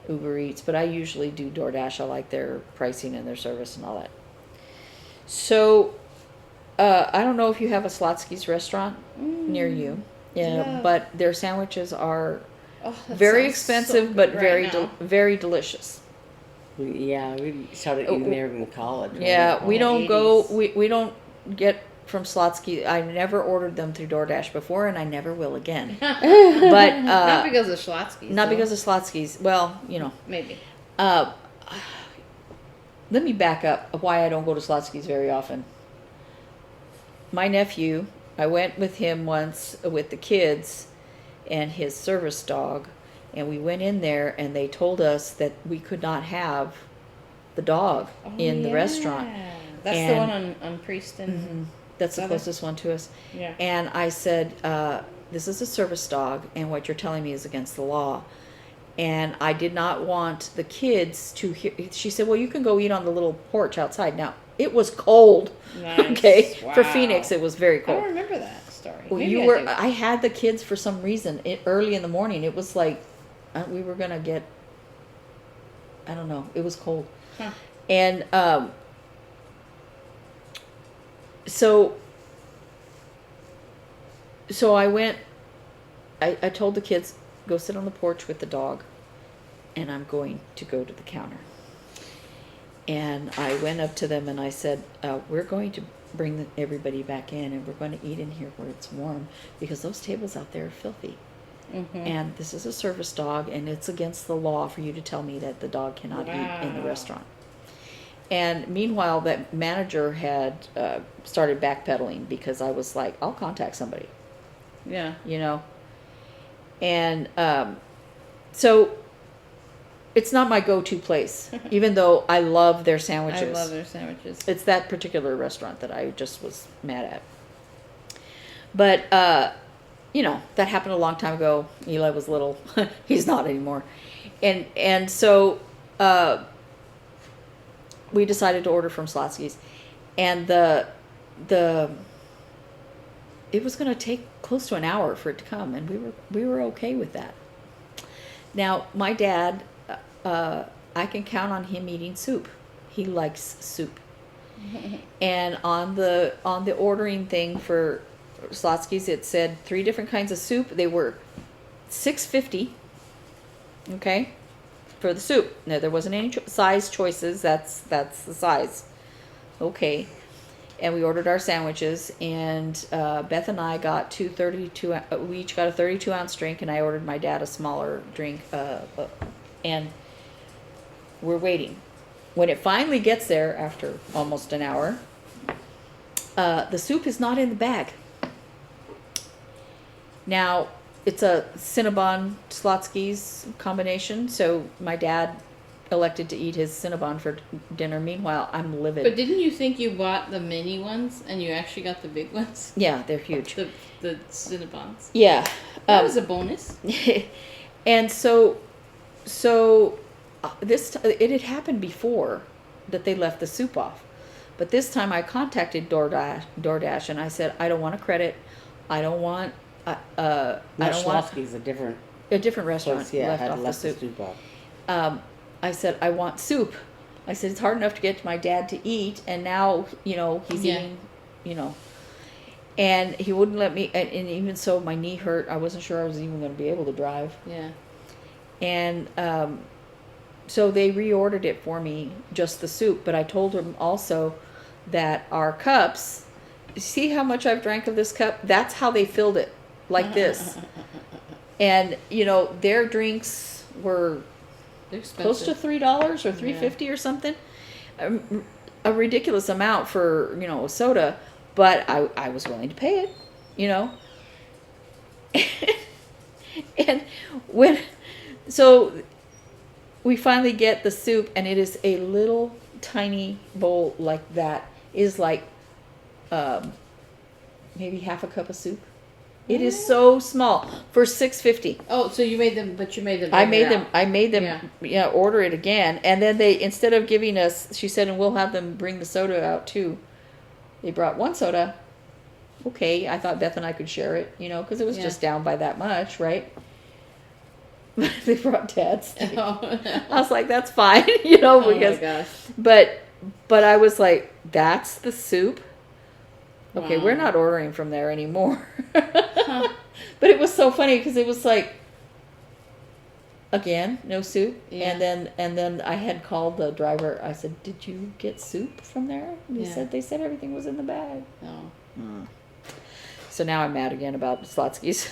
Speaker 3: Uber Eats, but I usually do DoorDash. I like their pricing and their service and all that. So, I don't know if you have a Slotsky's restaurant near you,
Speaker 1: Yeah.
Speaker 3: but their sandwiches are
Speaker 1: Oh, that
Speaker 3: very
Speaker 1: sounds
Speaker 3: expensive,
Speaker 1: so
Speaker 3: but
Speaker 1: good
Speaker 3: very,
Speaker 1: right now.
Speaker 3: very delicious.
Speaker 2: Yeah, we started eating there in college. Right?
Speaker 3: Yeah, we
Speaker 1: the
Speaker 3: don't go.
Speaker 1: 80s.
Speaker 3: We don't get from Slotsky. I never ordered them through DoorDash before, and I never will again. But
Speaker 1: Not because of Schlotsky's.
Speaker 3: not
Speaker 1: though.
Speaker 3: because of Slotsky's. Well,
Speaker 1: Maybe.
Speaker 3: Let me back up of why I don't go to Slotsky's very often. My nephew, I went with him once with the kids and his service dog, and we went in there, and they told us that we could not have the dog in the restaurant.
Speaker 1: That's the
Speaker 3: And-
Speaker 1: one on Priest and...
Speaker 3: That's the
Speaker 1: Southern?
Speaker 3: closest one to us.
Speaker 1: Yeah.
Speaker 3: And I said, this is a service dog, and what you're telling me is against the law. And I did not want the kids to hear. She said, well, you can go eat on the little porch outside. Now, it was cold.
Speaker 1: Nice.
Speaker 3: Okay. For
Speaker 1: Wow.
Speaker 3: Phoenix, it was very
Speaker 1: I
Speaker 3: cold.
Speaker 1: don't remember that story.
Speaker 3: Well,
Speaker 1: Maybe
Speaker 3: you
Speaker 1: I
Speaker 3: were.
Speaker 1: do.
Speaker 3: I had the kids for some reason early in the morning. It was like we were gonna get. I don't know. It was cold,
Speaker 1: Huh.
Speaker 3: and so I went. I told the kids, go sit on the porch with the dog, and I'm going to go to the counter. And I went up to them and I said, we're going to bring everybody back in, and we're going to eat in here where it's warm, because those tables out there are filthy.
Speaker 1: Mm-hmm.
Speaker 3: And this is a service dog, and it's against the law for you to tell me that the dog cannot eat in the
Speaker 1: Wow.
Speaker 3: restaurant. And meanwhile, that manager had started backpedaling, because I was like, I'll contact somebody,
Speaker 1: Yeah.
Speaker 3: And so it's not my go-to place, even though I love their sandwiches.
Speaker 1: I love their sandwiches.
Speaker 3: It's that particular restaurant that I just was mad at. But, that happened a long time ago. Eli was little. He's not anymore. And so we decided to order from Slotsky's. And it was going to take close to an hour for it to come, and we were okay with that. Now, my dad, I can count on him eating soup. He likes soup. And on the ordering thing for Slotsky's, it said 3 different kinds of soup. They were $6.50, okay, for the soup. Now, there wasn't any size choices. That's the size, okay. And we ordered our sandwiches, and Beth and I got we each got a 32-ounce drink, and I ordered my dad a smaller drink, and we're waiting. When it finally gets there, after almost an hour, the soup is not in the bag. Now, it's a Cinnabon Slotsky's combination, so my dad elected to eat his Cinnabon for dinner. Meanwhile, I'm livid.
Speaker 1: But didn't you think you bought the mini ones and you actually got the big ones?
Speaker 3: Yeah, they're huge.
Speaker 1: The Cinnabons.
Speaker 3: Yeah.
Speaker 1: That was a bonus.
Speaker 3: And so it had happened before that they left the soup off. But this time I contacted DoorDash, and I said, I don't want a credit. I don't want I don't want
Speaker 2: Schlotsky's a different
Speaker 3: restaurant
Speaker 2: place. Yeah,
Speaker 3: left
Speaker 2: had
Speaker 3: off the
Speaker 2: left the
Speaker 3: soup.
Speaker 2: soup off.
Speaker 3: I said, I want soup. I said, it's hard enough to get my dad to eat, and now, he's
Speaker 1: Yeah.
Speaker 3: eating, and he wouldn't let me, and even so, my knee hurt. I wasn't sure I was even going to be able to drive.
Speaker 1: Yeah.
Speaker 3: And so they reordered it for me, just the soup, but I told them also that our cups, see how much I've drank of this cup? That's how they filled it, like this. And, their drinks were
Speaker 1: They're expensive.
Speaker 3: close to $3 or $3.50 or something. a ridiculous amount for, you know, a soda, but I was willing to pay it, you know. And so we finally get the soup, and it is a little tiny bowl like that. It is like maybe half a cup of soup. It is so small for $6.50.
Speaker 1: Oh, so you made them, but you made them.
Speaker 3: I made them.
Speaker 1: Yeah.
Speaker 3: Yeah, order it again, and then they, instead of giving us, she said, and we'll have them bring the soda out too. They brought one soda. Okay, I thought Beth and I could share it, you know, because it was just down by that much, right? They brought Dad's.
Speaker 1: Oh, no.
Speaker 3: I was like, that's fine, you know, because.
Speaker 1: Oh my gosh.
Speaker 3: But I was like, that's the soup. Okay,
Speaker 1: Wow.
Speaker 3: we're not ordering from there anymore.
Speaker 1: Huh.
Speaker 3: But it was so funny because it was like, again, no soup.
Speaker 1: Yeah.
Speaker 3: And then I had called the driver. I said, "Did you get soup from there?" And they said everything was in the bag.
Speaker 1: Oh.
Speaker 3: So now I'm mad again about Slotsky's.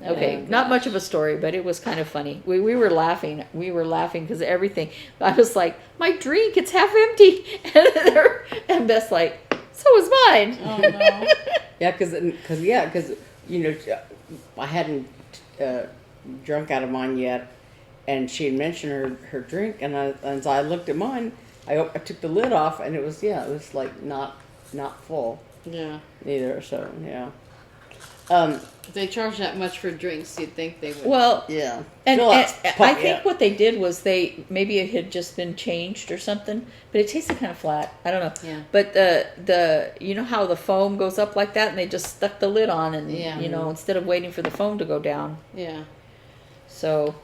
Speaker 3: Okay,
Speaker 1: Oh,
Speaker 3: not
Speaker 1: gosh.
Speaker 3: much of a story, but it was kind of funny. We were laughing. We were laughing because everything. I was like, my drink, it's half empty. And Beth's like, so is mine.
Speaker 1: Oh no.
Speaker 2: Yeah, because you know, I hadn't drunk out of mine yet, and she had mentioned her drink, and so I looked at mine. I took the lid off, and it was like not full
Speaker 1: Yeah.
Speaker 2: either. So yeah.
Speaker 1: If they charge that much for drinks, you'd think they would.
Speaker 3: Well,
Speaker 2: Yeah.
Speaker 3: and
Speaker 2: Fill out-
Speaker 3: I think what they did was maybe it had just been changed or something, but it tasted kind of flat. I don't know.
Speaker 1: Yeah.
Speaker 3: But the you know how the foam goes up like that, and they just stuck the lid on, and you know, instead of waiting for the foam to go down.
Speaker 1: Yeah.
Speaker 3: So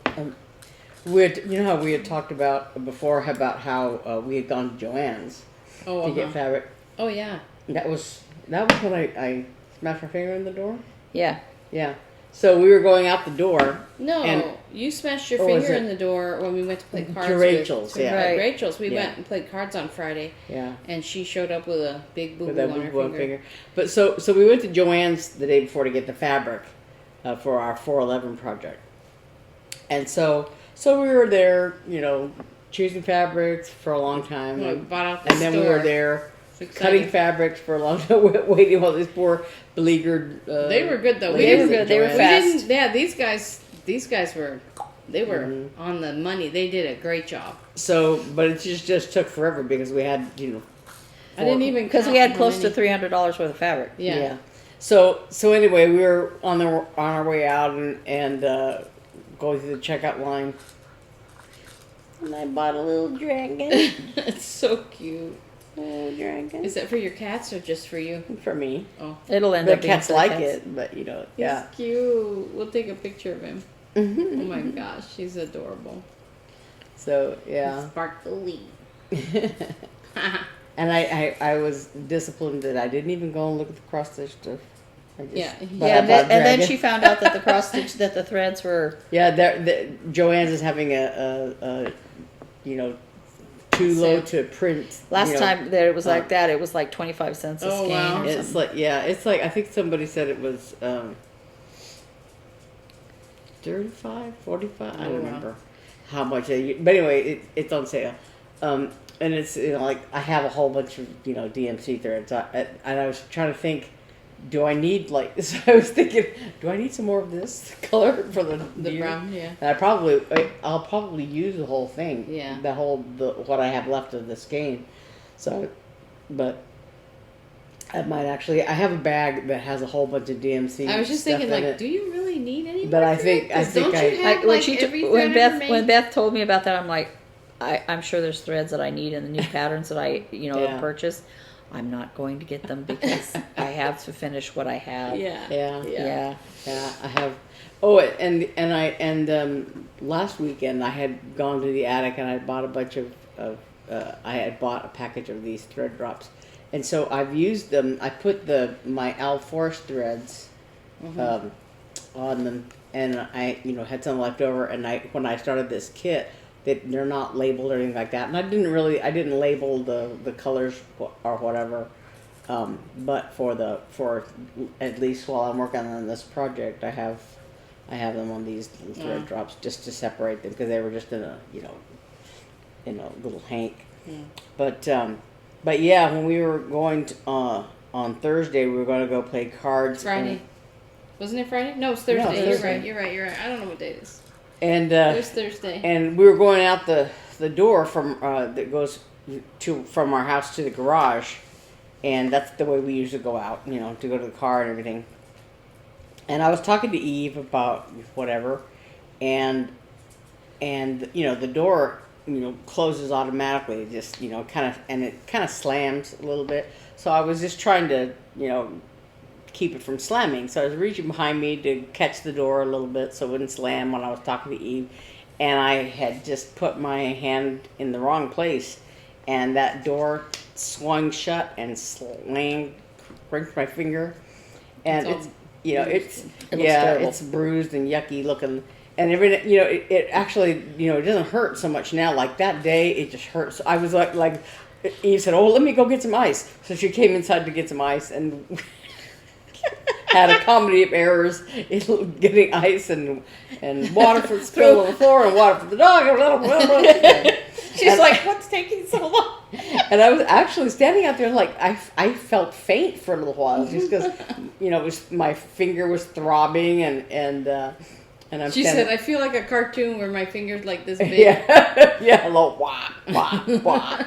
Speaker 2: you know how we had talked about before about how we had gone to Joann's
Speaker 1: Oh.
Speaker 2: to get fabric.
Speaker 1: Oh yeah.
Speaker 2: That was when I smashed my finger in the door.
Speaker 3: yeah.
Speaker 2: Yeah. So we were going out the door.
Speaker 1: No,
Speaker 2: And-
Speaker 1: you smashed your
Speaker 2: Or was
Speaker 1: finger
Speaker 2: it-
Speaker 1: in the door when we went to play cards.
Speaker 2: To Rachel's,
Speaker 1: with,
Speaker 2: yeah.
Speaker 3: Right.
Speaker 1: Rachel's. We
Speaker 2: Yeah.
Speaker 1: went and played cards on Friday,
Speaker 2: Yeah.
Speaker 1: and she showed up with a big boo
Speaker 2: With
Speaker 1: boo
Speaker 2: that
Speaker 1: on her
Speaker 2: boo-boo
Speaker 1: finger.
Speaker 2: But so we went to Joann's the day before to get the fabric for our 411 project. And so we were there, you know, choosing fabrics for a long time.
Speaker 1: We bought out the
Speaker 2: and then
Speaker 1: store.
Speaker 2: we were there
Speaker 1: It's
Speaker 2: cutting
Speaker 1: exciting.
Speaker 2: fabrics for a long time, waiting while these poor beleaguered.
Speaker 1: They were good though.
Speaker 3: They were good. They were
Speaker 1: We
Speaker 3: fast.
Speaker 1: didn't. Yeah, these guys were. They were
Speaker 2: Mm-hmm.
Speaker 1: on the money. They did a great job.
Speaker 2: So, but it just took forever because we had, you know.
Speaker 1: I didn't even
Speaker 3: Because we
Speaker 1: count
Speaker 3: had
Speaker 1: how
Speaker 3: close to
Speaker 1: many-
Speaker 3: $300 worth of fabric.
Speaker 1: Yeah.
Speaker 2: So anyway, we were on our way out and going through the checkout line. And I bought a little dragon.
Speaker 1: It's so cute.
Speaker 2: A little dragon.
Speaker 1: Is that for your cats or just for you?
Speaker 2: For me.
Speaker 1: Oh,
Speaker 3: It'll end
Speaker 2: The
Speaker 3: up being
Speaker 2: cats
Speaker 3: for
Speaker 2: like
Speaker 3: cats.
Speaker 2: it, but you know, yeah.
Speaker 1: he's cute. We'll take a picture of him.
Speaker 2: Mm-hmm.
Speaker 1: Oh my gosh, she's adorable.
Speaker 2: So yeah.
Speaker 1: Sparkly.
Speaker 2: And I was disciplined that I didn't even go and look at the cross stitch stuff. I just,
Speaker 1: Yeah.
Speaker 2: but
Speaker 3: Yeah,
Speaker 2: I
Speaker 3: and
Speaker 2: bought
Speaker 3: then
Speaker 2: dragon.
Speaker 3: she found out that the cross stitch, that the threads were.
Speaker 2: Yeah, Joann's is having a you know, too low to print.
Speaker 3: Last
Speaker 2: you know.
Speaker 3: time that it was like that, it was like 25 cents a
Speaker 1: Oh,
Speaker 3: skein
Speaker 1: wow.
Speaker 3: or
Speaker 2: It's
Speaker 3: something.
Speaker 2: like it's like I think somebody said it was 35, 45. I
Speaker 1: Oh,
Speaker 2: don't
Speaker 1: wow.
Speaker 2: remember how much. But anyway, it's on sale, and it's, you know, like I have a whole bunch of, you know, DMC threads. And I was trying to think, do I need like? So I was thinking, do I need some more of this color for the deer?
Speaker 1: brown, yeah.
Speaker 2: And I'll probably use the whole thing.
Speaker 1: Yeah.
Speaker 2: What I have left of the skein. So, but I might actually. I have a bag that has a whole bunch of DMC.
Speaker 1: I was just
Speaker 2: stuff
Speaker 1: thinking,
Speaker 2: in
Speaker 1: like,
Speaker 2: it.
Speaker 1: do you really need any
Speaker 2: But
Speaker 1: more
Speaker 2: I think-
Speaker 1: thread? 'Cause
Speaker 2: I think
Speaker 1: don't you have,
Speaker 3: When
Speaker 1: like,
Speaker 3: she
Speaker 1: every
Speaker 3: when
Speaker 1: thread ever
Speaker 3: Beth
Speaker 1: made?
Speaker 3: told me about that, I'm like, I'm sure there's threads that I need in the new patterns that I
Speaker 2: Yeah.
Speaker 3: purchase. I'm not going to get them because I have to finish what I have.
Speaker 1: Yeah.
Speaker 2: Yeah.
Speaker 3: Yeah.
Speaker 2: Yeah, I have. Oh, and last weekend I had gone to the attic and I bought a bunch of I had bought a package of these thread drops, and so I've used them. I put my Al Force threads on them, and I, you know, had some left over. And when I started this kit, they're not labeled or anything like that, and I didn't label the colors or whatever. But for at least while I'm working on this project, I have them on these little thread drops just to separate them because they were just in a, you know, little Hank.
Speaker 1: Yeah.
Speaker 2: But yeah, when we were going to, on Thursday, we were going to go play cards.
Speaker 1: Friday. Wasn't it Friday? No, it's Thursday.
Speaker 2: No, it's Thursday.
Speaker 1: You're right. I don't know what day it is.
Speaker 2: And
Speaker 1: It was Thursday.
Speaker 2: and we were going out the door from that goes from our house to the garage, and that's the way we usually go out, to go to the car and everything. And I was talking to Eve about whatever, and the door closes automatically, just it kind of slams a little bit. So I was just trying to keep it from slamming. So I was reaching behind me to catch the door a little bit so it wouldn't slam when I was talking to Eve. And I had just put my hand in the wrong place, and that door swung shut and slammed, cranked my finger. And it's bruised and yucky looking. And it actually, it doesn't hurt so much now. Like that day, it just hurts. I was like Eve said, "Oh, let me go get some ice." So she came inside to get some ice and had a comedy of errors in getting ice and water for the spill on the floor and water for the dog.
Speaker 3: She's like, "What's taking so long?"
Speaker 2: And I was actually standing out there like I felt faint for a little while just because it was my finger was throbbing and I'm.
Speaker 1: She said, "I feel like a cartoon where my finger's like this big."
Speaker 2: Yeah, a little wah wah wah.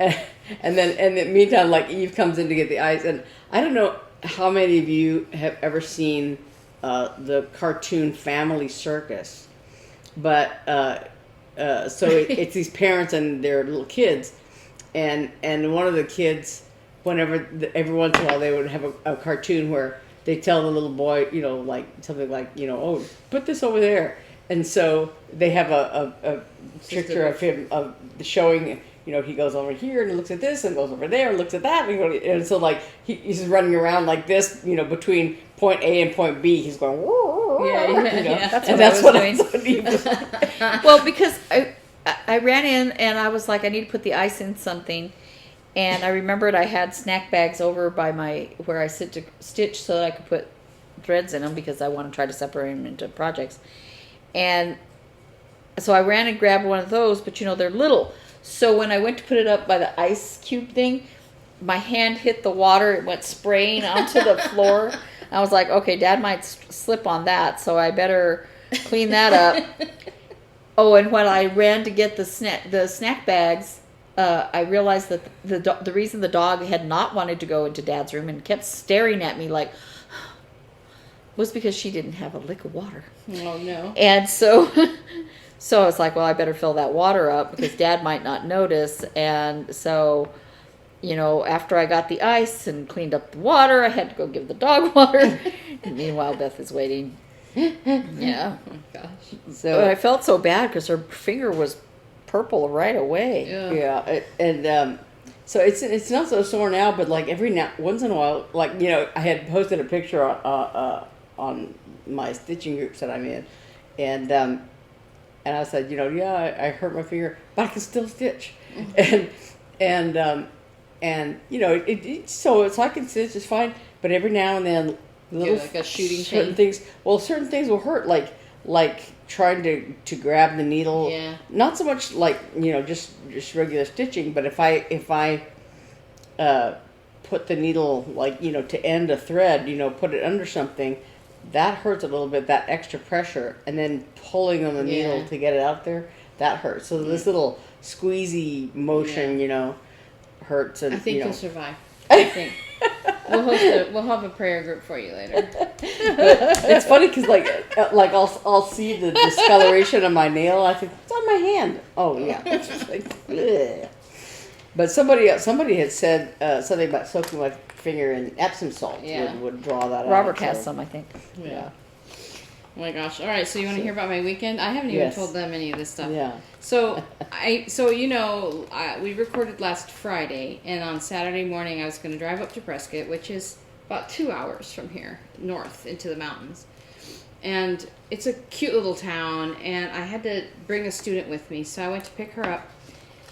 Speaker 2: And then in the meantime, like Eve comes in to get the ice, and I don't know how many of you have ever seen the cartoon Family Circus, but so it's these parents and their little kids, and one of the kids, every once in a while they would have a cartoon where they tell the little boy, like something like, "Oh, put this over there," and so they have a picture of him showing. He goes over here and looks at this and goes over there and looks at that. And so, like, he's running around like this, between point A and point B. He's going,
Speaker 3: yeah. That's
Speaker 2: what
Speaker 3: I was doing. Well, because I ran in and I was like, I need to put the ice in something. And I remembered I had snack bags over by where I sit to stitch so that I could put threads in them because I want to try to separate them into projects. And so I ran and grabbed one of those, but they're little. So when I went to put it up by the ice cube thing, my hand hit the water. It went spraying onto the floor. I was like, okay, Dad might slip on that, so I better clean that up. Oh, and when I ran to get the snack bags, I realized that the reason the dog had not wanted to go into Dad's room and kept staring at me like was because she didn't have a lick of water.
Speaker 1: Oh, no.
Speaker 3: And so... So I was like, well, I better fill that water up because Dad might not notice. And so, after I got the ice and cleaned up the water, I had to go give the dog water. And meanwhile, Beth is waiting. Yeah.
Speaker 1: Oh, gosh.
Speaker 2: So
Speaker 3: but I felt so bad because her finger was purple right away.
Speaker 2: Yeah. And so it's not so sore now, but like once in a while, like, I had posted a picture on my stitching groups that I'm in. And I said, I hurt my finger, but I can still stitch. Mm-hmm. So I can stitch just fine. But every now and then,
Speaker 1: like a shooting
Speaker 2: certain things. Well, certain things will hurt, like trying to grab the needle.
Speaker 1: Yeah.
Speaker 2: Not so much like just regular stitching, but if I put the needle to end a thread, put it under something. That hurts a little bit, that extra pressure, and then pulling on the needle to get it out there, that hurts. So this little squeezy motion, hurts. And
Speaker 1: I think you'll survive. I think. We'll have a prayer group for you later.
Speaker 2: But it's funny because I'll see the discoloration of my nail. I think it's on my hand. Oh yeah. It's just like, bleh. But somebody had said something about soaking my finger in Epsom salt would draw that out.
Speaker 3: Robert has some, I think.
Speaker 1: Yeah. Oh my gosh. All right. So you want to hear about my weekend? I haven't even told them any of this stuff.
Speaker 2: Yeah.
Speaker 1: So we recorded last Friday, and on Saturday morning I was going to drive up to Prescott, which is about 2 hours from here, north into the mountains. And it's a cute little town, and I had to bring a student with me, so I went to pick her up.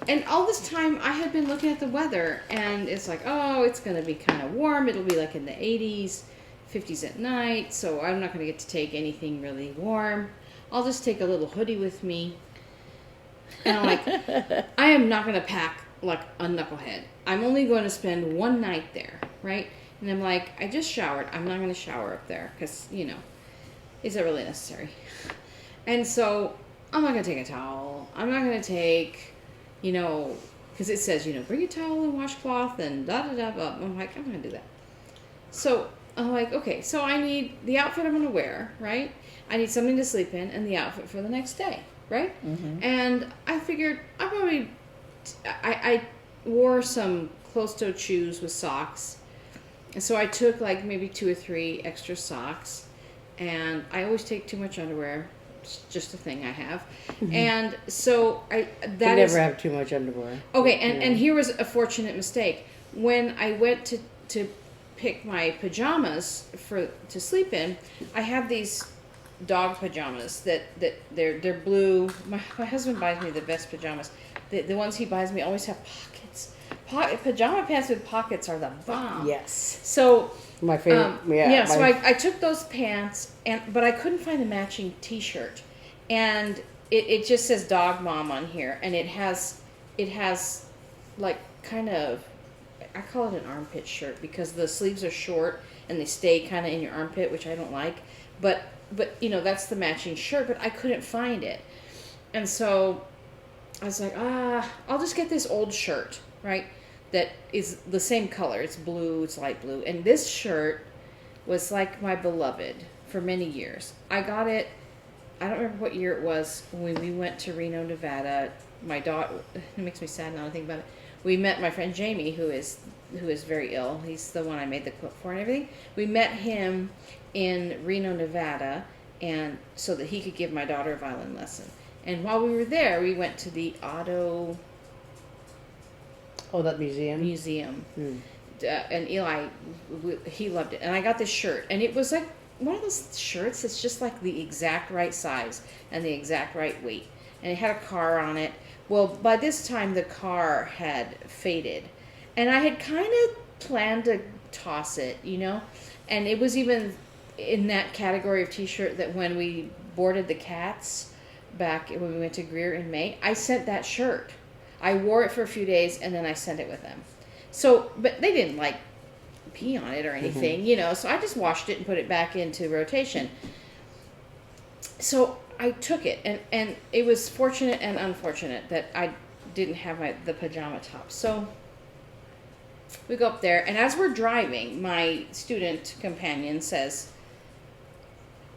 Speaker 1: And all this time, I had been looking at the weather, and it's like, oh, it's going to be kind of warm. It'll be like in the 80s, 50s at night, so I'm not going to get to take anything really warm. I'll just take a little hoodie with me. And I'm like, I am not going to pack like a knucklehead. I'm only going to spend one night there, right? And I'm like, I just showered. I'm not going to shower up there because, you know, is it really necessary? And so I'm not going to take a towel. I'm not going to take, you know, because it says, you know, bring a towel and washcloth and da-da-da-da. I'm like, I'm going to do that. So I'm like, okay, so I need the outfit I'm going to wear, right? I need something to sleep in and the outfit for the next day, right?
Speaker 3: Mm-hmm.
Speaker 1: And I figured I wore some closed-toed shoes with socks. And so I took like maybe 2 or 3 extra socks. And I always take too much underwear. It's just a thing I have.
Speaker 2: Mm-hmm.
Speaker 1: And so
Speaker 2: You never have too much underwear.
Speaker 1: Okay, and here was a fortunate mistake. When I went to pick my pajamas to sleep in, I have these dog pajamas that they're blue. My husband buys me the best pajamas. The ones he buys me always have pockets. Pajama pants with pockets are the bomb.
Speaker 2: Yes.
Speaker 1: So
Speaker 2: My favorite.
Speaker 1: so I took those pants but I couldn't find the matching T-shirt, and it just says Dog Mom on here, and it has like kind of, I call it an armpit shirt because the sleeves are short and they stay kind of in your armpit, which I don't like, but you know, that's the matching shirt, but I couldn't find it, and so I was like, I'll just get this old shirt, right? That is the same color. It's blue, it's light blue. And this shirt was like my beloved for many years. I got it, I don't remember what year it was, when we went to Reno, Nevada. My daughter, it makes me sad now to think about it. We met my friend Jamie, who is very ill. He's the one I made the quilt for and everything. We met him in Reno, Nevada, and so that he could give my daughter a violin lesson. And while we were there, we went to the auto
Speaker 2: that museum.
Speaker 1: And Eli, he loved it. And I got this shirt, and it was like one of those shirts that's just like the exact right size and the exact right weight. And it had a car on it. Well, by this time, the car had faded, and I had kind of planned to toss it, you know. And it was even in that category of T-shirt that when we boarded the cats back when we went to Greer in May, I sent that shirt. I wore it for a few days, and then I sent it with them. So, but they didn't like pee on it or anything, you know, so I just washed it and put it back into rotation. So I took it, and it was fortunate and unfortunate that I didn't have the pajama top. So we go up there, and as we're driving, my student companion says,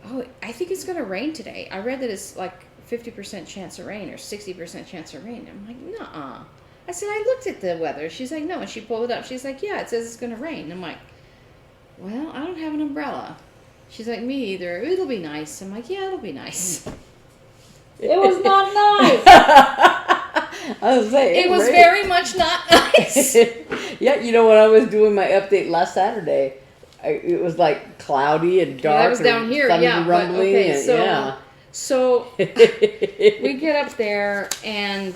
Speaker 1: "Oh, I think it's going to rain today. I read that it's like 50% chance of rain or 60% chance of rain." I'm like, nuh-uh. I said, I looked at the weather. She's like, no. And she pulled it up. She's like, yeah, it says it's going to rain. I'm like, well, I don't have an umbrella. She's like, me either. It'll be nice. I'm like, yeah, it'll be nice. It was not nice.
Speaker 2: I was saying,
Speaker 1: it was very much not nice.
Speaker 2: Yeah, you know, when I was doing my update last Saturday, it was like cloudy and dark.
Speaker 1: Yeah, that was down here, yeah.
Speaker 2: Rumbling,
Speaker 1: but, okay,
Speaker 2: and,
Speaker 1: so,
Speaker 2: yeah.
Speaker 1: So we get up there, and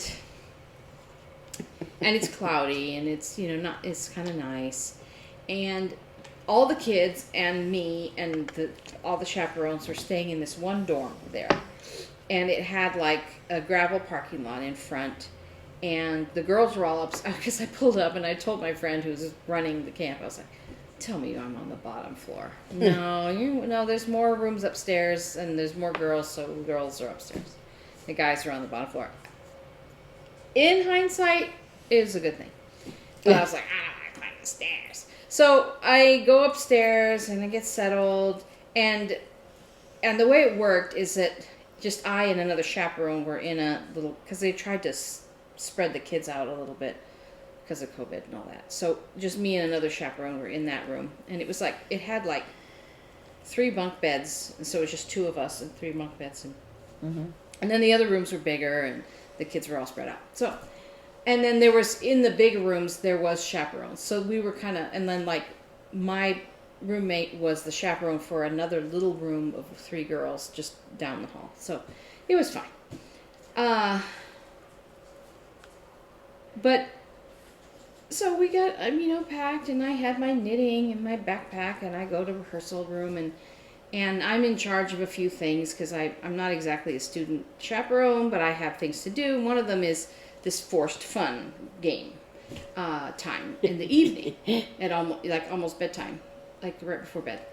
Speaker 1: it's cloudy, and it's, you know, it's kind of nice, and all the kids and me and all the chaperones were staying in this one dorm there, and it had like a gravel parking lot in front, and the girls were all up, because I pulled up and I told my friend who was running the camp, I was like, tell me I'm on the bottom floor. No, there's more rooms upstairs, and there's more girls, so the girls are upstairs. The guys are on the bottom floor. In hindsight, it was a good thing. But I was like, I don't want to climb the stairs. So I go upstairs, and I get settled, and the way it worked is that just I and another chaperone were in a little, because they tried to spread the kids out a little bit because of COVID and all that. So just me and another chaperone were in that room, and it was like, it had like 3 bunk beds, and so it was just 2 of us and 3 bunk beds, and then the other rooms were bigger, and the kids were all spread out. So, and then there was, in the big rooms, there was chaperones. So we were kind of, and then like my roommate was the chaperone for another little room of 3 girls just down the hall. So it was fine. But so we got, packed, and I had my knitting and my backpack, and I go to rehearsal room, and And I'm in charge of a few things because I'm not exactly a student chaperone, but I have things to do. One of them is this forced fun game time in the evening at almost bedtime, like right before bed.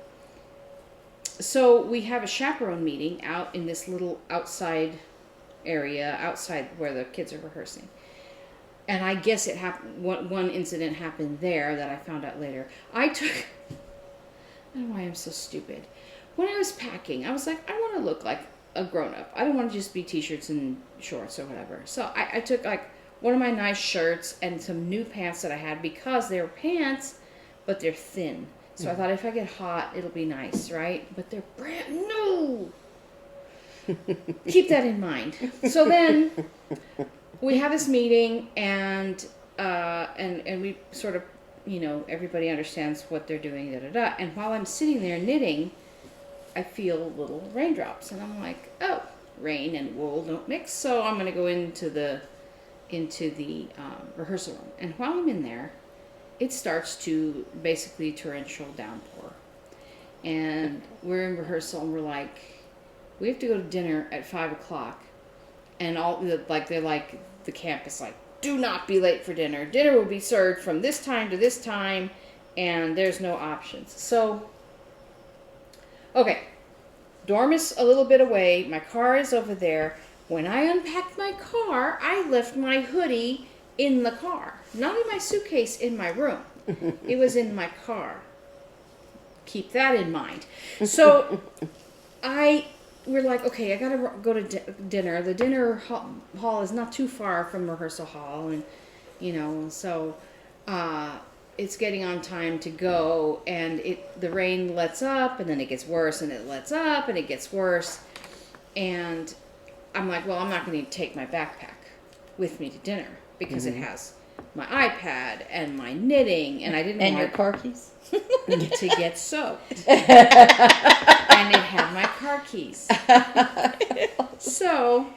Speaker 1: So we have a chaperone meeting out in this little outside area, outside where the kids are rehearsing. And I guess it happened. One incident happened there that I found out later. I don't know why I'm so stupid. When I was packing, I was like, I want to look like a grown-up. I don't want to just be t-shirts and shorts or whatever. So I took like one of my nice shirts and some new pants that I had because they're pants, but they're thin. So I thought if I get hot, it'll be nice, right? But they're brand new. Keep that in mind. So then we have this meeting and we sort of, everybody understands what they're doing, And while I'm sitting there knitting, I feel little raindrops, and I'm like, oh, rain and wool don't mix, so I'm gonna go into the rehearsal room. And while I'm in there, it starts to basically torrential downpour, and we're in rehearsal, and we're like, we have to go to dinner at 5:00, and the camp is like, do not be late for dinner. Dinner will be served from this time to this time, and there's no options. So. Okay, dorm is a little bit away. My car is over there. When I unpacked my car, I left my hoodie in the car. Not in my suitcase in my room. It was in my car. Keep that in mind. So we're like, okay, I gotta go to dinner. The dinner hall is not too far from rehearsal hall, and so it's getting on time to go, and the rain lets up, and then it gets worse, and it lets up, and it gets worse, and I'm like, well, I'm not going to take my backpack with me to dinner because it has my iPad and my knitting, and I didn't want
Speaker 3: your car keys
Speaker 1: to get soaked, and it had my car keys. So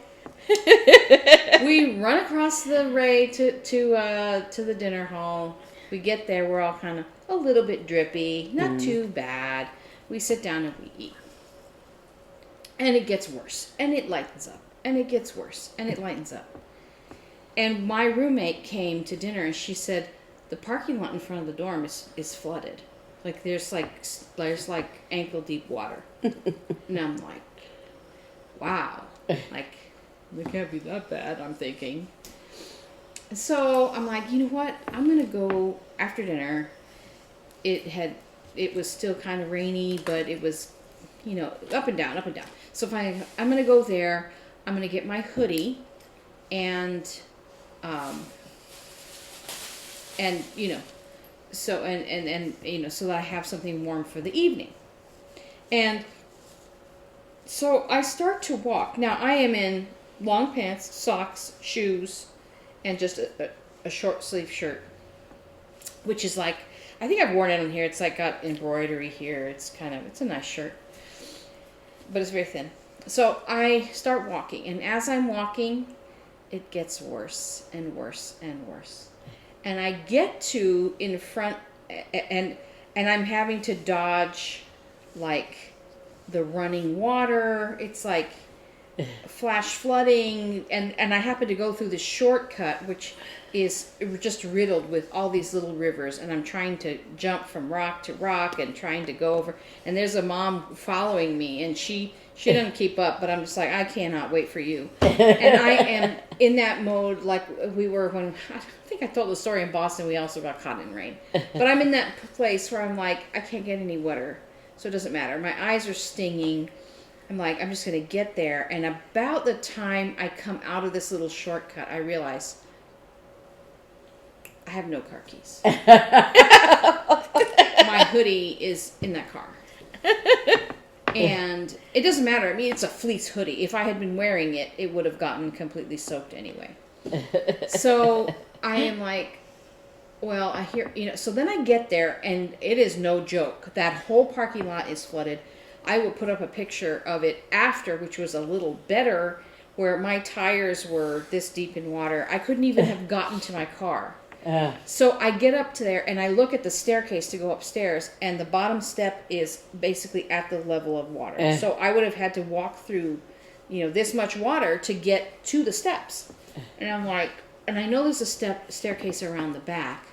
Speaker 1: we run across the Ray to the dinner hall. We get there, we're all kind of a little bit drippy, not too bad. We sit down and we eat. And it gets worse, and it lightens up, and it gets worse, and it lightens up. And my roommate came to dinner, and she said, the parking lot in front of the dorm is flooded. Like, there's ankle deep water. And I'm like, wow. Like, it can't be that bad, I'm thinking. So I'm like, you know what? I'm gonna go after dinner. It was still kind of rainy, but it was, up and down, up and down. So I'm gonna go there. I'm gonna get my hoodie, and so so that I have something warm for the evening. And so I start to walk. Now I am in long pants, socks, shoes, and just a short sleeve shirt, which is like, I think I've worn it on here. It's like got embroidery here. It's a nice shirt, but it's very thin. So I start walking, and as I'm walking, it gets worse and worse and worse. And I get to in front, and I'm having to dodge like the running water. It's like flash flooding, and I happen to go through the shortcut, which is just riddled with all these little rivers, and I'm trying to jump from rock to rock and trying to go over, and there's a mom following me, and she doesn't keep up, but I'm just like, I cannot wait for you. And I am in that mode like we were when, I think I told the story in Boston, we also got caught in rain, but I'm in that place where I'm like, I can't get any wetter, so it doesn't matter. My eyes are stinging. I'm like, I'm just going to get there. And about the time I come out of this little shortcut, I realize I have no car keys. My hoodie is in that car. And it doesn't matter. I mean, it's a fleece hoodie. If I had been wearing it, it would have gotten completely soaked anyway. So I am like, well, I hear, so then I get there, and it is no joke. That whole parking lot is flooded. I will put up a picture of it after, which was a little better, where my tires were this deep in water. I couldn't even have gotten to my car. So I get up to there and I look at the staircase to go upstairs, and the bottom step is basically at the level of water. So I would have had to walk through, this much water to get to the steps. And I'm like, and I know there's a staircase around the back.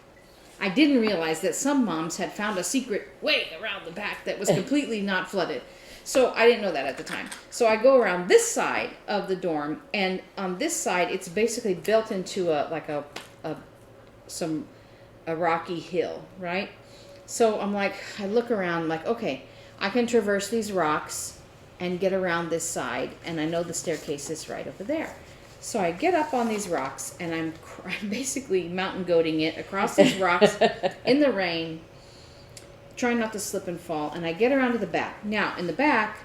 Speaker 1: I didn't realize that some moms had found a secret way around the back that was completely not flooded. So I didn't know that at the time. So I go around this side of the dorm, and on this side, it's basically built into a rocky hill, right? So I'm like, I look around, like, okay, I can traverse these rocks and get around this side, and I know the staircase is right over there. So I get up on these rocks, and I'm basically mountain goating it across these rocks in the rain, trying not to slip and fall, and I get around to the back. Now, in the back,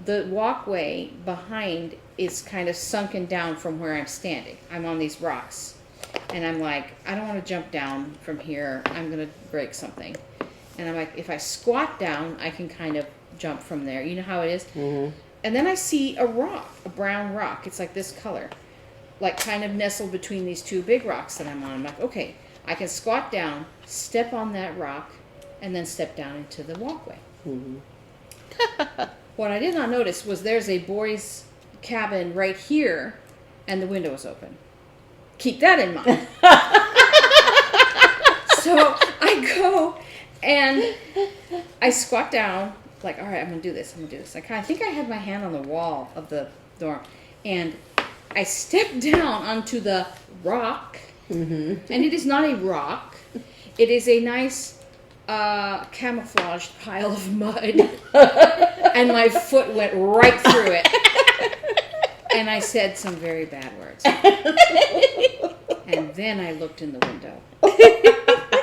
Speaker 1: the walkway behind is kind of sunken down from where I'm standing. I'm on these rocks, and I'm like, I don't want to jump down from here. I'm going to break something. And I'm like, if I squat down, I can kind of jump from there. You know how it is? Mm-hmm. And then I see a rock, a brown rock. It's like this color, like kind of nestled between these two big rocks that I'm on. I'm like, okay, I can squat down, step on that rock, and then step down into the walkway. Mm-hmm. What I did not notice was there's a boys' cabin right here, and the window is open. Keep that in mind. So I go and I squat down, like, all right, I'm going to do this. I think I had my hand on the wall of the dorm, and I stepped down onto the rock, and it is not a rock. It is a nice camouflaged pile of mud, and my foot went right through it, and I said some very bad words. And then I looked in the window,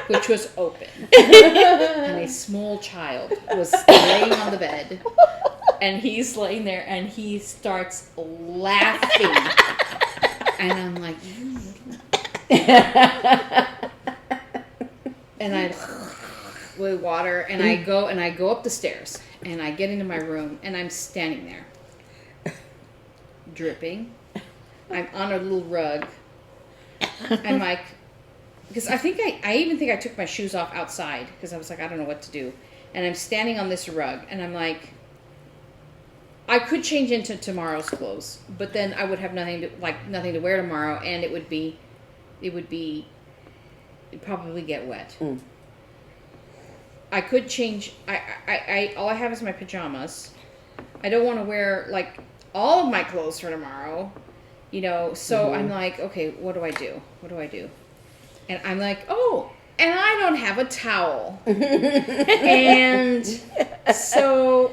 Speaker 1: which was open, and a small child was laying on the bed, and he's laying there, and he starts laughing, and I'm like, and I with water, and I go up the stairs, and I get into my room, and I'm standing there, dripping. I'm on a little rug. I'm like, because I even think I took my shoes off outside, because I was like, I don't know what to do, and I'm standing on this rug, and I'm like, I could change into tomorrow's clothes, but then I would have nothing to wear tomorrow, and it'd probably get wet. Mm. I could change. I all I have is my pajamas. I don't want to wear like all of my clothes for tomorrow, So I'm like, okay, what do I do? And I'm like, oh, and I don't have a towel. And so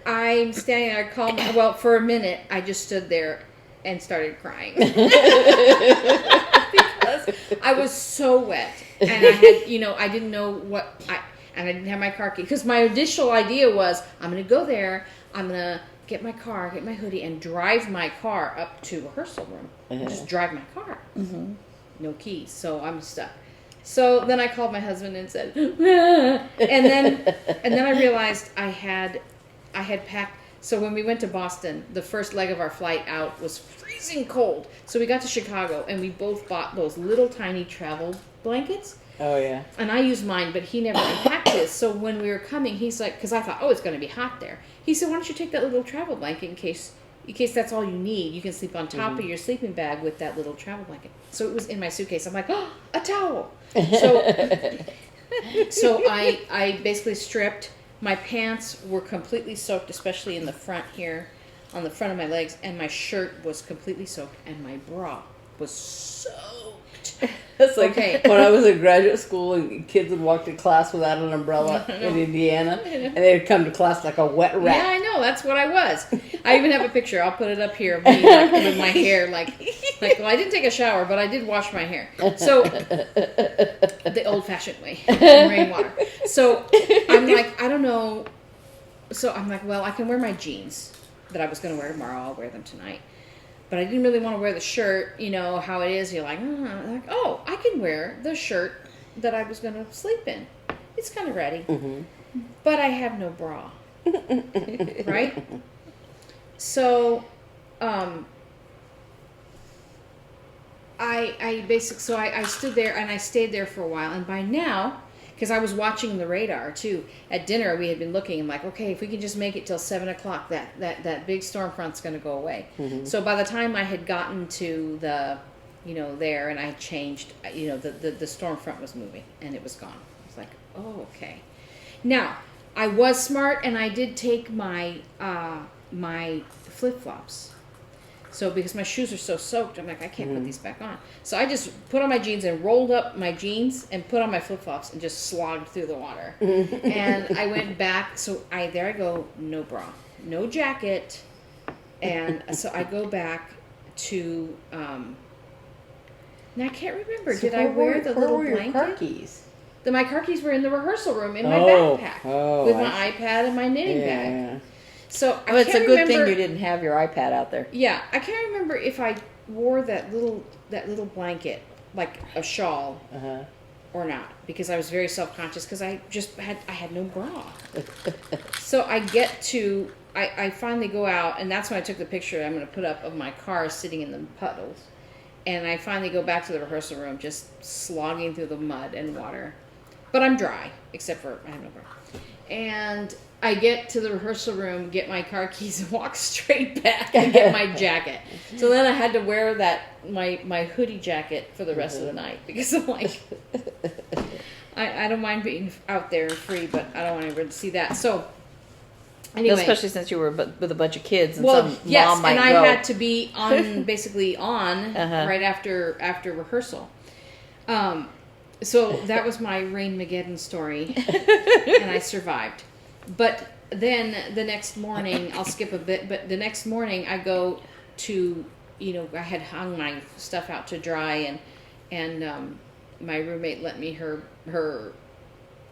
Speaker 1: I'm standing there. Well, for a minute, I just stood there and started crying because I was so wet, and I had, I didn't know and I didn't have my car key, because my initial idea was, I'm going to go there, I'm going to get my car, get my hoodie, and drive my car up to rehearsal room. Mm-hmm. Just drive my car. Mm-hmm. No keys, so I'm stuck. So then I called my husband and said, ah! and then I realized I had packed. So when we went to Boston, the first leg of our flight out was freezing cold. So we got to Chicago, and we both bought those little tiny travel blankets. Oh, yeah. And I used mine, but he never unpacked his. So when we were coming, he's like, because I thought, it's going to be hot there. He said, why don't you take that little travel blanket in case that's all you need. You can sleep on top of your sleeping bag with that little travel blanket. So it was in my suitcase. I'm like, a towel. So I basically stripped. My pants were completely soaked, especially in the front here, on the front of my legs, and my shirt was completely soaked, and my bra was soaked.
Speaker 2: It's like when I was in graduate school and kids would walk to class without an umbrella in Indiana, and they'd come to class like a wet rat.
Speaker 1: Yeah, I know. That's what I was. I even have a picture. I'll put it up here of me with my hair well, I didn't take a shower, but I did wash my hair. So the old-fashioned way, in rainwater. So I'm like, I don't know. So I'm like, well, I can wear my jeans that I was going to wear tomorrow. I'll wear them tonight. But I didn't really want to wear the shirt, how it is. You're like, I can wear the shirt that I was going to sleep in. It's kind of ready. Mm-hmm. But I have no bra. Right? So, I I stood there and I stayed there for a while, and by now, because I was watching the radar too. At dinner, we had been looking. I'm like, okay, if we can just make it till 7 o'clock, that big storm front's going to go away. So by the time I had gotten to the, there, and I had changed, the storm front was moving and it was gone. I was like, oh, okay. Now, I was smart and I did take my my flip flops. So because my shoes are so soaked, I'm like, I can't put these back on. So I just put on my jeans and rolled up my jeans and put on my flip-flops and just slogged through the water. And I went back. So there I go, no bra, no jacket. And so I go back to, now I can't remember.
Speaker 2: So
Speaker 1: did I wear the little blanket?
Speaker 2: Your car keys?
Speaker 1: My car keys were in the rehearsal room in my backpack with
Speaker 2: I
Speaker 1: my iPad and my knitting bag. So
Speaker 3: Well, it's a good thing you didn't have your iPad out there.
Speaker 1: Yeah, I can't remember if I wore that little blanket, like a shawl, or not, because I was very self-conscious because I had no bra. So I finally go out, and that's when I took the picture I'm going to put up of my car sitting in the puddles. And I finally go back to the rehearsal room, just slogging through the mud and water. But I'm dry, except for I have no bra. And I get to the rehearsal room, get my car keys, and walk straight back and get my jacket. So then I had to wear my hoodie jacket for the rest of the night because I'm like, I don't mind being out there free, but I don't want anyone to see that. So anyway,
Speaker 3: especially since you were with a bunch of kids, and
Speaker 1: well,
Speaker 3: some
Speaker 1: yes,
Speaker 3: mom might
Speaker 1: and I
Speaker 3: go.
Speaker 1: had to be on basically on right after rehearsal. So that was my Rainmaggeddon story, and I survived. But then the next morning, I'll skip a bit, but the next morning I go to, I had hung my stuff out to dry, and my roommate lent me her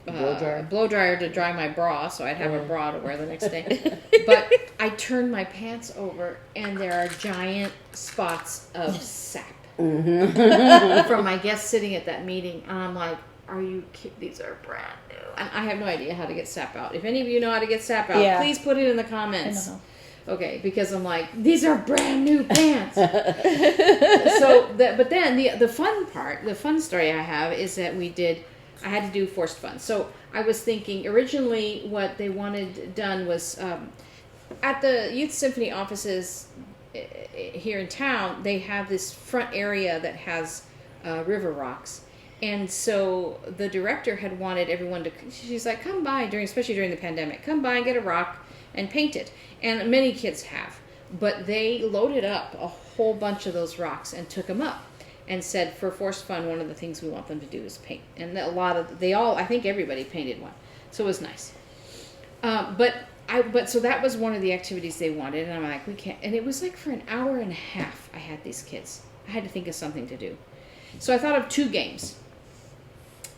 Speaker 1: blow dryer to dry my bra, so I'd have a bra to wear the next day. But I turned my pants over, and there are giant spots of sap from my guests sitting at that meeting. And I'm like, are you kidding? These are brand new. And I have no idea how to get sap out. If any of you know how to get sap out, please put it in the comments. Okay, because I'm like, these are brand new pants. But then the fun part, the fun story I have is that I had to do forced fun. So I was thinking, originally what they wanted done was, at the Youth Symphony offices here in town, they have this front area that has river rocks. And so the director had wanted everyone to, she's like, come by, especially during the pandemic, come by and get a rock and paint it. And many kids have. But they loaded up a whole bunch of those rocks and took them up and said, for Forced Fun, one of the things we want them to do is paint. And I think everybody painted one. So it was nice. So that was one of the activities they wanted. And I'm like, we can't. And it was like for an hour and a half I had these kids. I had to think of something to do. So I thought of 2 games.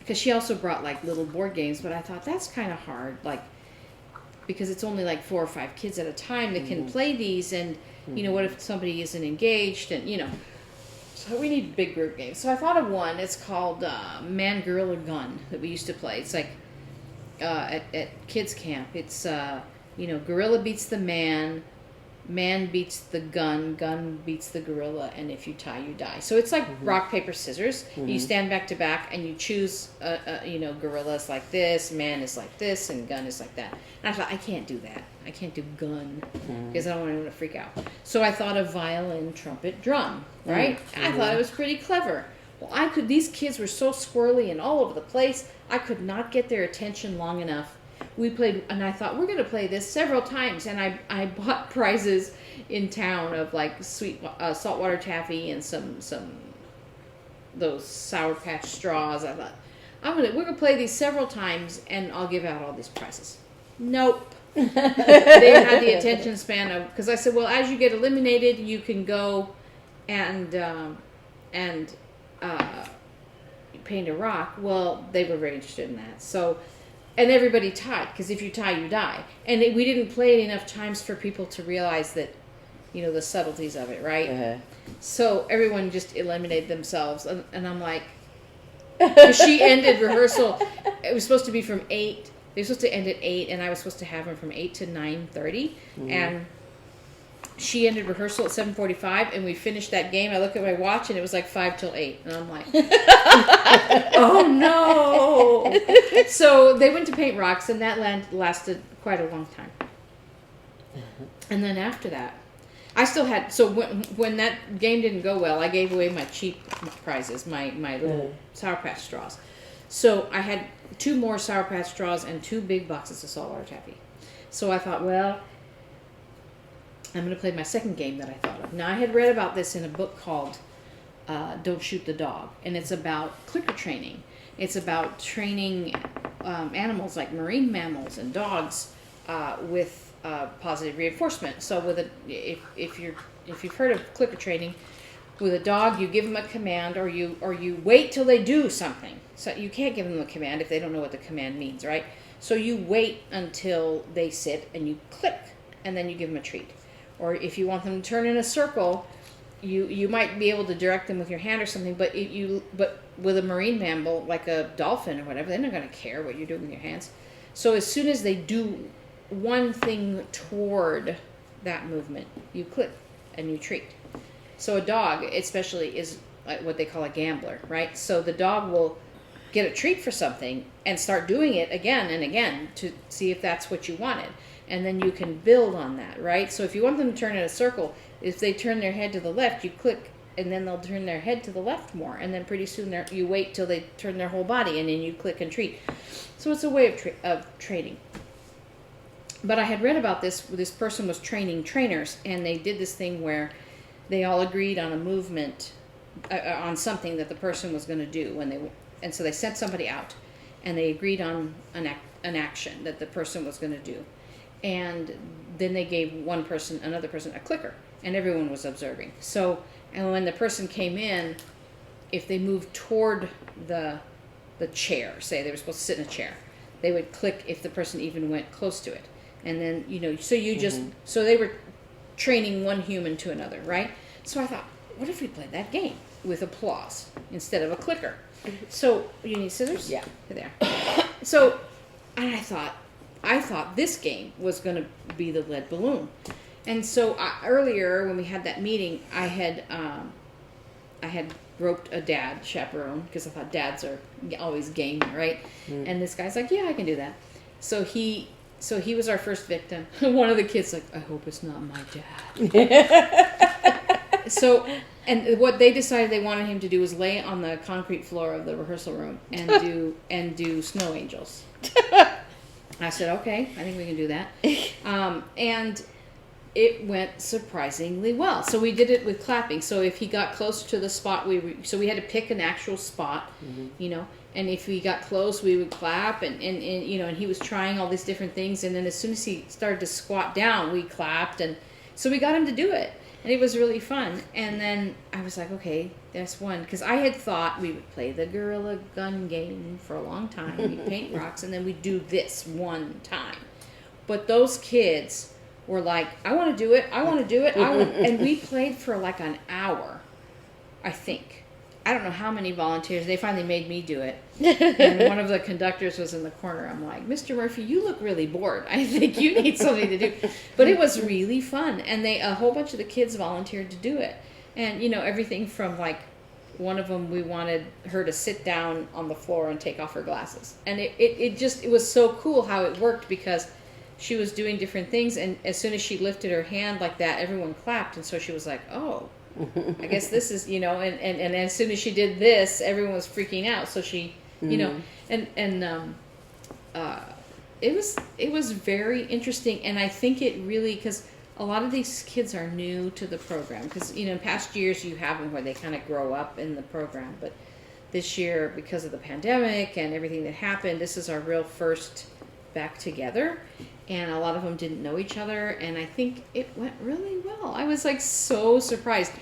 Speaker 1: Because she also brought like little board games, but I thought that's kind of hard, because it's only like 4 or 5 kids at a time that can play these, and what if somebody isn't engaged, and so we need big group games. So I thought of one. It's called Man, Gorilla, Gun that we used to play. It's like at kids camp. It's gorilla beats the man beats the gun beats the gorilla, and if you tie, you die. So it's like rock, paper, scissors. You stand back to back, and you choose, gorilla is like this, man is like this, and gun is like that. And I thought, I can't do that. I can't do gun, because I don't want anyone to freak out. So I thought of violin, trumpet, drum, right? I thought it was pretty clever. Well, these kids were so squirrely and all over the place, I could not get their attention long enough. We played, and I thought, we're going to play this several times, and I bought prizes in town of like sweet saltwater taffy and some those Sour Patch straws. I thought, we're going to play these several times, and I'll give out all these prizes. Nope. They had the attention span of, because I said, well, as you get eliminated, you can go and paint a rock. Well, they were very interested in that. So. And everybody tied, because if you tie, you die. And we didn't play it enough times for people to realize that, the subtleties of it, right? So everyone just eliminated themselves. And I'm like, she ended rehearsal. It was supposed to be from 8. They were supposed to end at 8, and I was supposed to have them from 8 to 9:30. And she ended rehearsal at 7:45, and we finished that game. I look at my watch, and it was like 5 till 8, and I'm like, oh no! So they went to paint rocks, and that lasted quite a long time. And then after that, I still had. So when that game didn't go well, I gave away my cheap prizes, my little Sour Patch straws. So I had 2 more Sour Patch straws and 2 big boxes of saltwater taffy. So I thought, well, I'm going to play my second game that I thought of. Now, I had read about this in a book called Don't Shoot the Dog, and it's about clicker training. It's about training animals like marine mammals and dogs with positive reinforcement. So if you've heard of clicker training, with a dog, you give them a command, or you wait till they do something. So you can't give them a command if they don't know what the command means, right? So you wait until they sit and you click, and then you give them a treat. Or if you want them to turn in a circle, you might be able to direct them with your hand or something. But with a marine mammal like a dolphin or whatever, they're not going to care what you're doing with your hands. So as soon as they do one thing toward that movement, you click and you treat. So a dog, especially, is what they call a gambler, right? So the dog will get a treat for something and start doing it again and again to see if that's what you wanted. And then you can build on that, right? So if you want them to turn in a circle, if they turn their head to the left, you click, and then they'll turn their head to the left more. And then pretty soon you wait till they turn their whole body, and then you click and treat. So it's a way of training. But I had read about this. This person was training trainers, and they did this thing where they all agreed on a movement, on something that the person was going to do and so they sent somebody out, and they agreed on an action that the person was going to do, and then they gave another person a clicker, and everyone was observing. So, and when the person came in, if they moved toward the chair, say they were supposed to sit in a chair, they would click if the person even went close to it, and then so they were training one human to another, right? So I thought, what if we played that game with applause instead of a clicker? So you need scissors?
Speaker 2: Yeah.
Speaker 1: There. So, and I thought this game was going to be the lead balloon. And so earlier when we had that meeting, I had roped a dad chaperone, because I thought dads are always game, right? And this guy's like, yeah, I can do that. So he was our first victim. One of the kids like, I hope it's not my dad. So, and what they decided they wanted him to do was lay on the concrete floor of the rehearsal room and do snow angels. I said, okay, I think we can do that. And it went surprisingly well. So we did it with clapping. So if he got close to the spot, so we had to pick an actual spot, and if we got close, we would clap, and he was trying all these different things, and then as soon as he started to squat down, we clapped, and so we got him to do it, and it was really fun. And then I was like, okay, that's one, because I had thought we would play the gorilla gun game for a long time. We'd paint rocks, and then we'd do this one time. But those kids were like, I want to do it, and we played for like an hour, I think. I don't know how many volunteers. They finally made me do it. And one of the conductors was in the corner. I'm like, Mr. Murphy, you look really bored. I think you need something to do. But it was really fun. And a whole bunch of the kids volunteered to do it. And, everything from like, one of them, we wanted her to sit down on the floor and take off her glasses. And it was so cool how it worked, because she was doing different things. And as soon as she lifted her hand like that, everyone clapped. And so she was like, oh, I guess this is, and as soon as she did this, everyone was freaking out. So she, it was very interesting. And I think it really, because a lot of these kids are new to the program, because, in past years you have them where they kind of grow up in the program. But this year, because of the pandemic and everything that happened, this is our real first back together. And a lot of them didn't know each other, and I think it went really well. I was like so surprised,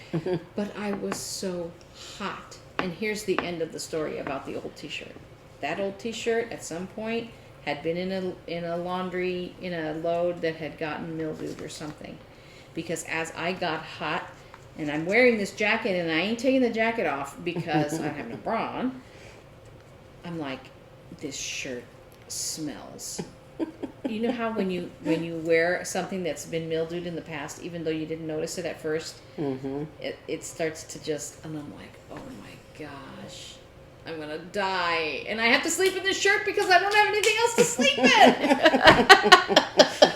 Speaker 1: but I was so hot. And here's the end of the story about the old t-shirt. That old t-shirt at some point had been in a laundry, in a load that had gotten mildewed or something. Because as I got hot, and I'm wearing this jacket, and I ain't taking the jacket off because I have no bra on, I'm like, this shirt smells You know how when you wear something that's been mildewed in the past, even though you didn't notice it at first, it starts to just, and I'm like, oh my gosh, I'm gonna die, and I have to sleep in this shirt because I don't have anything else to sleep in.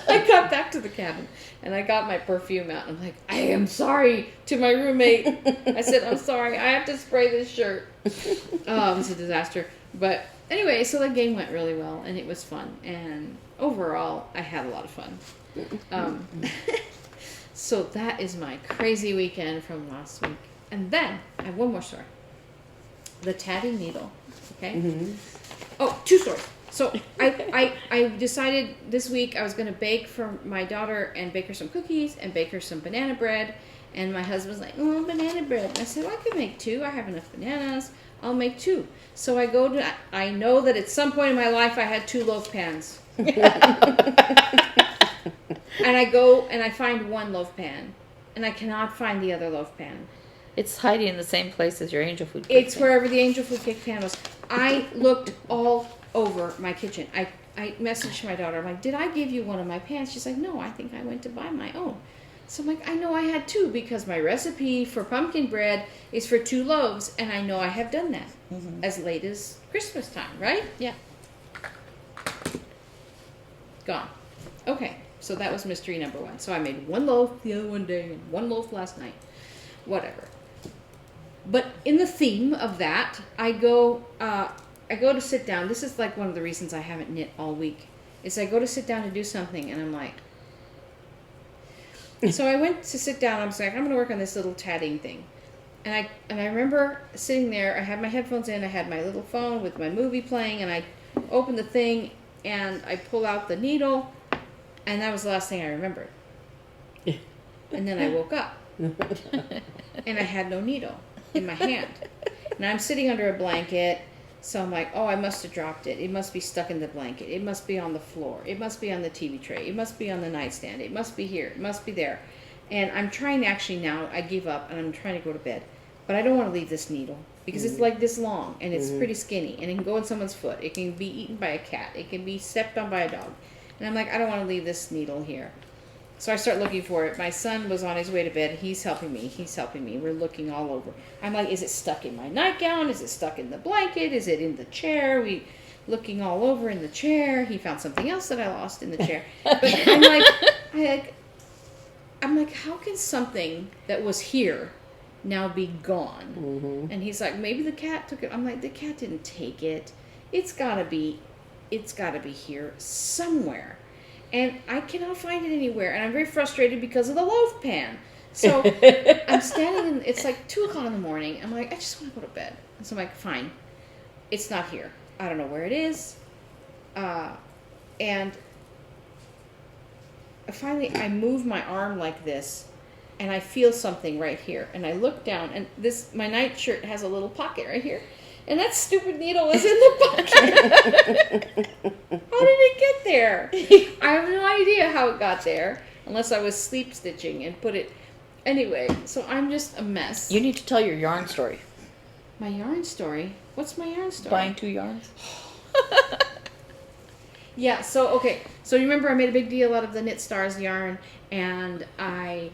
Speaker 1: I got back to the cabin and I got my perfume out. And I'm like, I am sorry to my roommate. I said, I'm sorry, I have to spray this shirt. Oh, it was a disaster. But anyway, so the game went really well and it was fun. And overall, I had a lot of fun. So that is my crazy weekend from last week. And then I have one more story. The tatting needle. Okay? Oh, 2 stories. So I decided this week I was going to bake for my daughter and bake her some cookies and bake her some banana bread. And my husband's like, oh, banana bread. And I said, well, I could make 2. I have enough bananas. I'll make 2. So I go to, I know that at some point in my life I had 2 loaf pans. And I go and I find 1 loaf pan. And I cannot find the other loaf pan.
Speaker 3: It's hiding in the same place as your angel food cake
Speaker 1: It's wherever the angel food cake pan was. I looked all over my kitchen. I messaged my daughter. I'm like, did I give you one of my pans? She's like, no, I think I went to buy my own. So I'm like, I know I had 2 because my recipe for pumpkin bread is for 2 loaves, and I know I have done that as late as Christmas time, right?
Speaker 3: Yeah.
Speaker 1: Gone. Okay, so that was mystery number 1. So I made 1 loaf the other one day and 1 loaf last night. Whatever. But in the theme of that, I go to sit down. This is like one of the reasons I haven't knit all week. Is I go to sit down to do something, and I'm like. So I went to sit down. I was like, I'm going to work on this little tatting thing, and I remember sitting there. I had my headphones in. I had my little phone with my movie playing, and I opened the thing, and I pull out the needle, and that was the last thing I remembered. And then I woke up, and I had no needle in my hand. And I'm sitting under a blanket, so I'm like, oh, I must have dropped it. It must be stuck in the blanket. It must be on the floor. It must be on the TV tray. It must be on the nightstand. It must be here. It must be there. And I'm trying to actually now, I give up, and I'm trying to go to bed. But I don't want to leave this needle, because it's like this long, and it's pretty skinny, and it can go in someone's foot. It can be eaten by a cat. It can be stepped on by a dog. And I'm like, I don't want to leave this needle here. So I start looking for it. My son was on his way to bed. He's helping me. We're looking all over. I'm like, is it stuck in my nightgown? Is it stuck in the blanket? Is it in the chair? We looking all over in the chair. He found something else that I lost in the chair. But I'm like, how can something that was here now be gone? And he's like, maybe the cat took it. I'm like, the cat didn't take it. It's gotta be here somewhere. And I cannot find it anywhere. And I'm very frustrated because of the loaf pan. So I'm standing in, it's like 2 o'clock in the morning. I'm like, I just want to go to bed. And so I'm like, fine. It's not here. I don't know where it is. And finally, I move my arm like this. And I feel something right here. And I look down. And my night shirt has a little pocket right here. And that stupid needle was in the pocket. How did it get there? I have no idea how it got there. Unless I was sleep stitching and put it... Anyway, so I'm just a mess.
Speaker 3: You need to tell your yarn story.
Speaker 1: My yarn story? What's my yarn story?
Speaker 3: Buying 2 yarns.
Speaker 1: Yeah, so, okay. So you remember I made a big deal out of the Knit Stars yarn. And I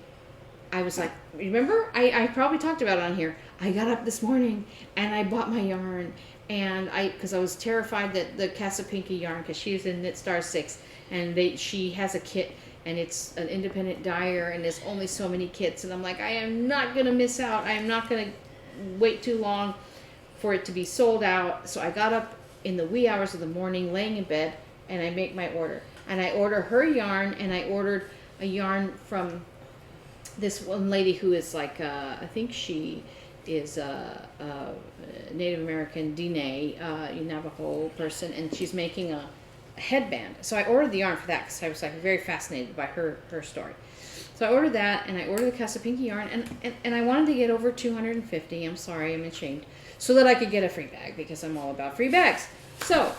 Speaker 1: was like, remember? I probably talked about it on here. I got up this morning and I bought my yarn, and because I was terrified that the Casa Pinky yarn, because she's in Knit Star 6, and she has a kit, and it's an independent dyer, and there's only so many kits, and I'm like, I am not going to miss out. I am not going to wait too long for it to be sold out. So I got up in the wee hours of the morning, laying in bed, and I make my order. And I order her yarn, and I ordered a yarn from this one lady who is like, I think she is a Native American Diné, Navajo person, and she's making a headband. So I ordered the yarn for that because I was like very fascinated by her story. So I ordered that, and I ordered the Casa Pinky yarn, and I wanted to get over 250. I'm sorry, I'm ashamed. So that I could get a free bag, because I'm all about free bags. So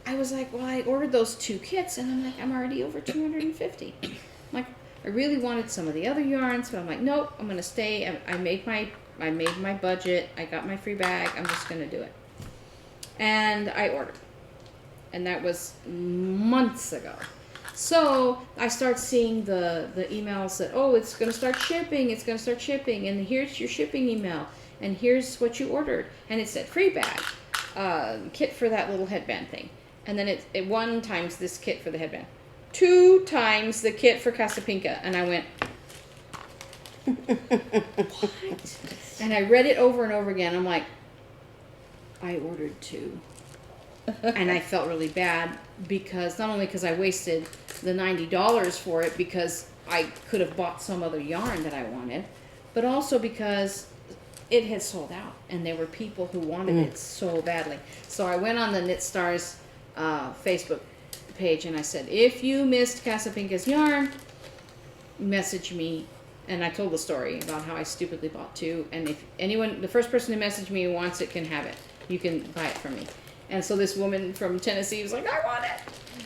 Speaker 1: I was like, well, I ordered those 2 kits, and I'm like, I'm already over 250. I'm like, I really wanted some of the other yarns, but I'm like, nope, I'm going to stay. I made my budget. I got my free bag. I'm just going to do it. And I ordered. and that was months ago. So I start seeing the emails that, oh, it's going to start shipping, and here's your shipping email, and here's what you ordered, and it said free bag, kit for that little headband thing, and then it 1 times this kit for the headband, 2 times the kit for Casapinka, and I went, what? And I read it over and over again. I'm like, I ordered 2. And I felt really bad because not only because I wasted the $90 for it because I could have bought some other yarn that I wanted, but also because it had sold out and there were people who wanted it so badly. So I went on the Knit Stars Facebook page and I said, if you missed Casapinka's yarn, message me. And I told the story about how I stupidly bought 2. And if anyone, the first person to message me who wants it can have it. You can buy it from me. And so this woman from Tennessee was like, I want it.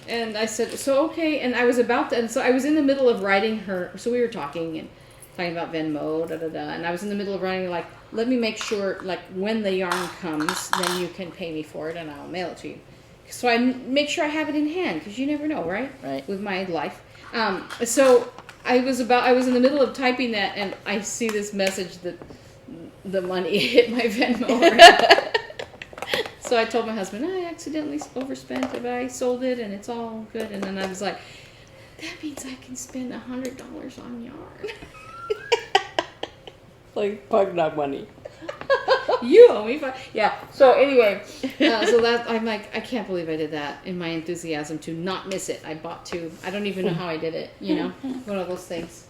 Speaker 1: And I said, so okay. And I was about to, and so I was in the middle of writing her, so we were talking about Venmo, and I was in the middle of writing, like, let me make sure, like, when the yarn comes, then you can pay me for it and I'll mail it to you. So I make sure I have it in hand, because you never know, right?
Speaker 3: Right.
Speaker 1: With my life. So I was in the middle of typing that, and I see this message that the money hit my Venmo. So I told my husband, I accidentally overspent it, but I sold it and it's all good. And then I was like, that means I can spend $100 on yarn.
Speaker 2: Like pug dog money.
Speaker 1: You owe me yeah. So anyway, so that I'm like, I can't believe I did that in my enthusiasm to not miss it. I bought 2. I don't even know how I did it. You know, one of those things.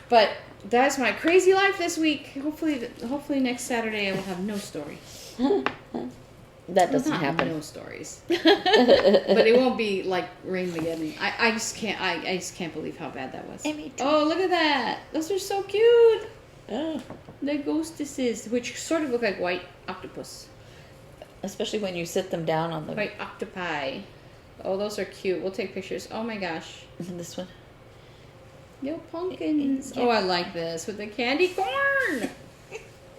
Speaker 1: But that's my crazy life this week. Hopefully next Saturday I will have no story.
Speaker 3: That doesn't happen.
Speaker 1: No stories, but it won't be like Rainmaggeddon. I just can't believe how bad that was. Oh, look at that! Those are so cute.
Speaker 2: Oh.
Speaker 1: The ghostesses, which sort of look like white octopus.
Speaker 3: Especially when you sit them down on the
Speaker 1: White octopi. Oh, those are cute. We'll take pictures. Oh my gosh.
Speaker 3: This one.
Speaker 1: No pumpkins.
Speaker 3: Yeah.
Speaker 1: Oh, I like this with the candy corn.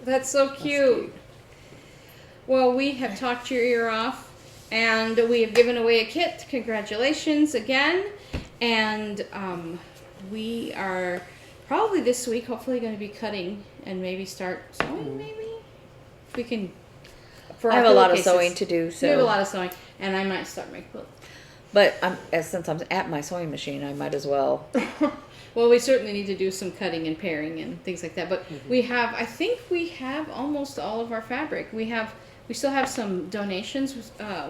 Speaker 1: That's so cute.
Speaker 2: That's cute.
Speaker 1: Well, we have talked your ear off, and we have given away a kit. Congratulations again. And we are probably this week, hopefully, going to be cutting and maybe start sewing, maybe? If we can.
Speaker 3: I have a lot of sewing to do, so.
Speaker 1: We have a lot of sewing, and I might start my quilt.
Speaker 3: But since I'm at my sewing machine, I might as well.
Speaker 1: Well, we certainly need to do some cutting and pairing and things like that. But I think we have almost all of our fabric. We still have some donations,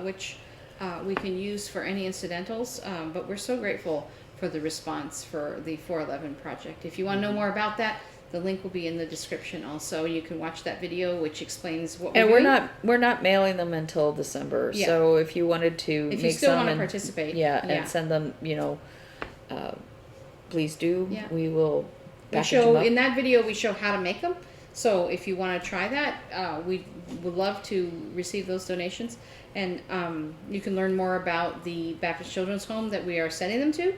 Speaker 1: which we can use for any incidentals. But we're so grateful for the response for the 411 project. If you want to know more about that, the link will be in the description also. You can watch that video, which explains what we're doing.
Speaker 3: And we're not mailing them until December.
Speaker 1: Yeah.
Speaker 3: So if you wanted to
Speaker 1: if
Speaker 3: make
Speaker 1: you still
Speaker 3: some
Speaker 1: want to
Speaker 3: and,
Speaker 1: participate,
Speaker 3: and send them, please do. Yeah. We will package them up.
Speaker 1: In that video, we show how to make them. So if you want to try that, we would love to receive those donations. And you can learn more about the Baptist Children's Home that we are sending them to.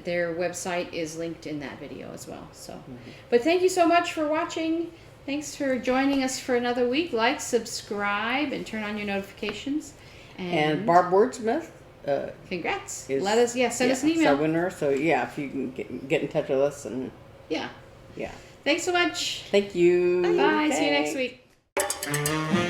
Speaker 1: Their website is linked in that video as well. So, but thank you so much for watching. Thanks for joining us for another week. Like, subscribe, and turn on your notifications.
Speaker 2: And Barb Wordsmith.
Speaker 1: Congrats. Send us an email.
Speaker 2: It's our winner. So yeah, if you can get in touch with us and
Speaker 1: yeah. Thanks so much.
Speaker 2: Thank you.
Speaker 1: Bye. See you next week.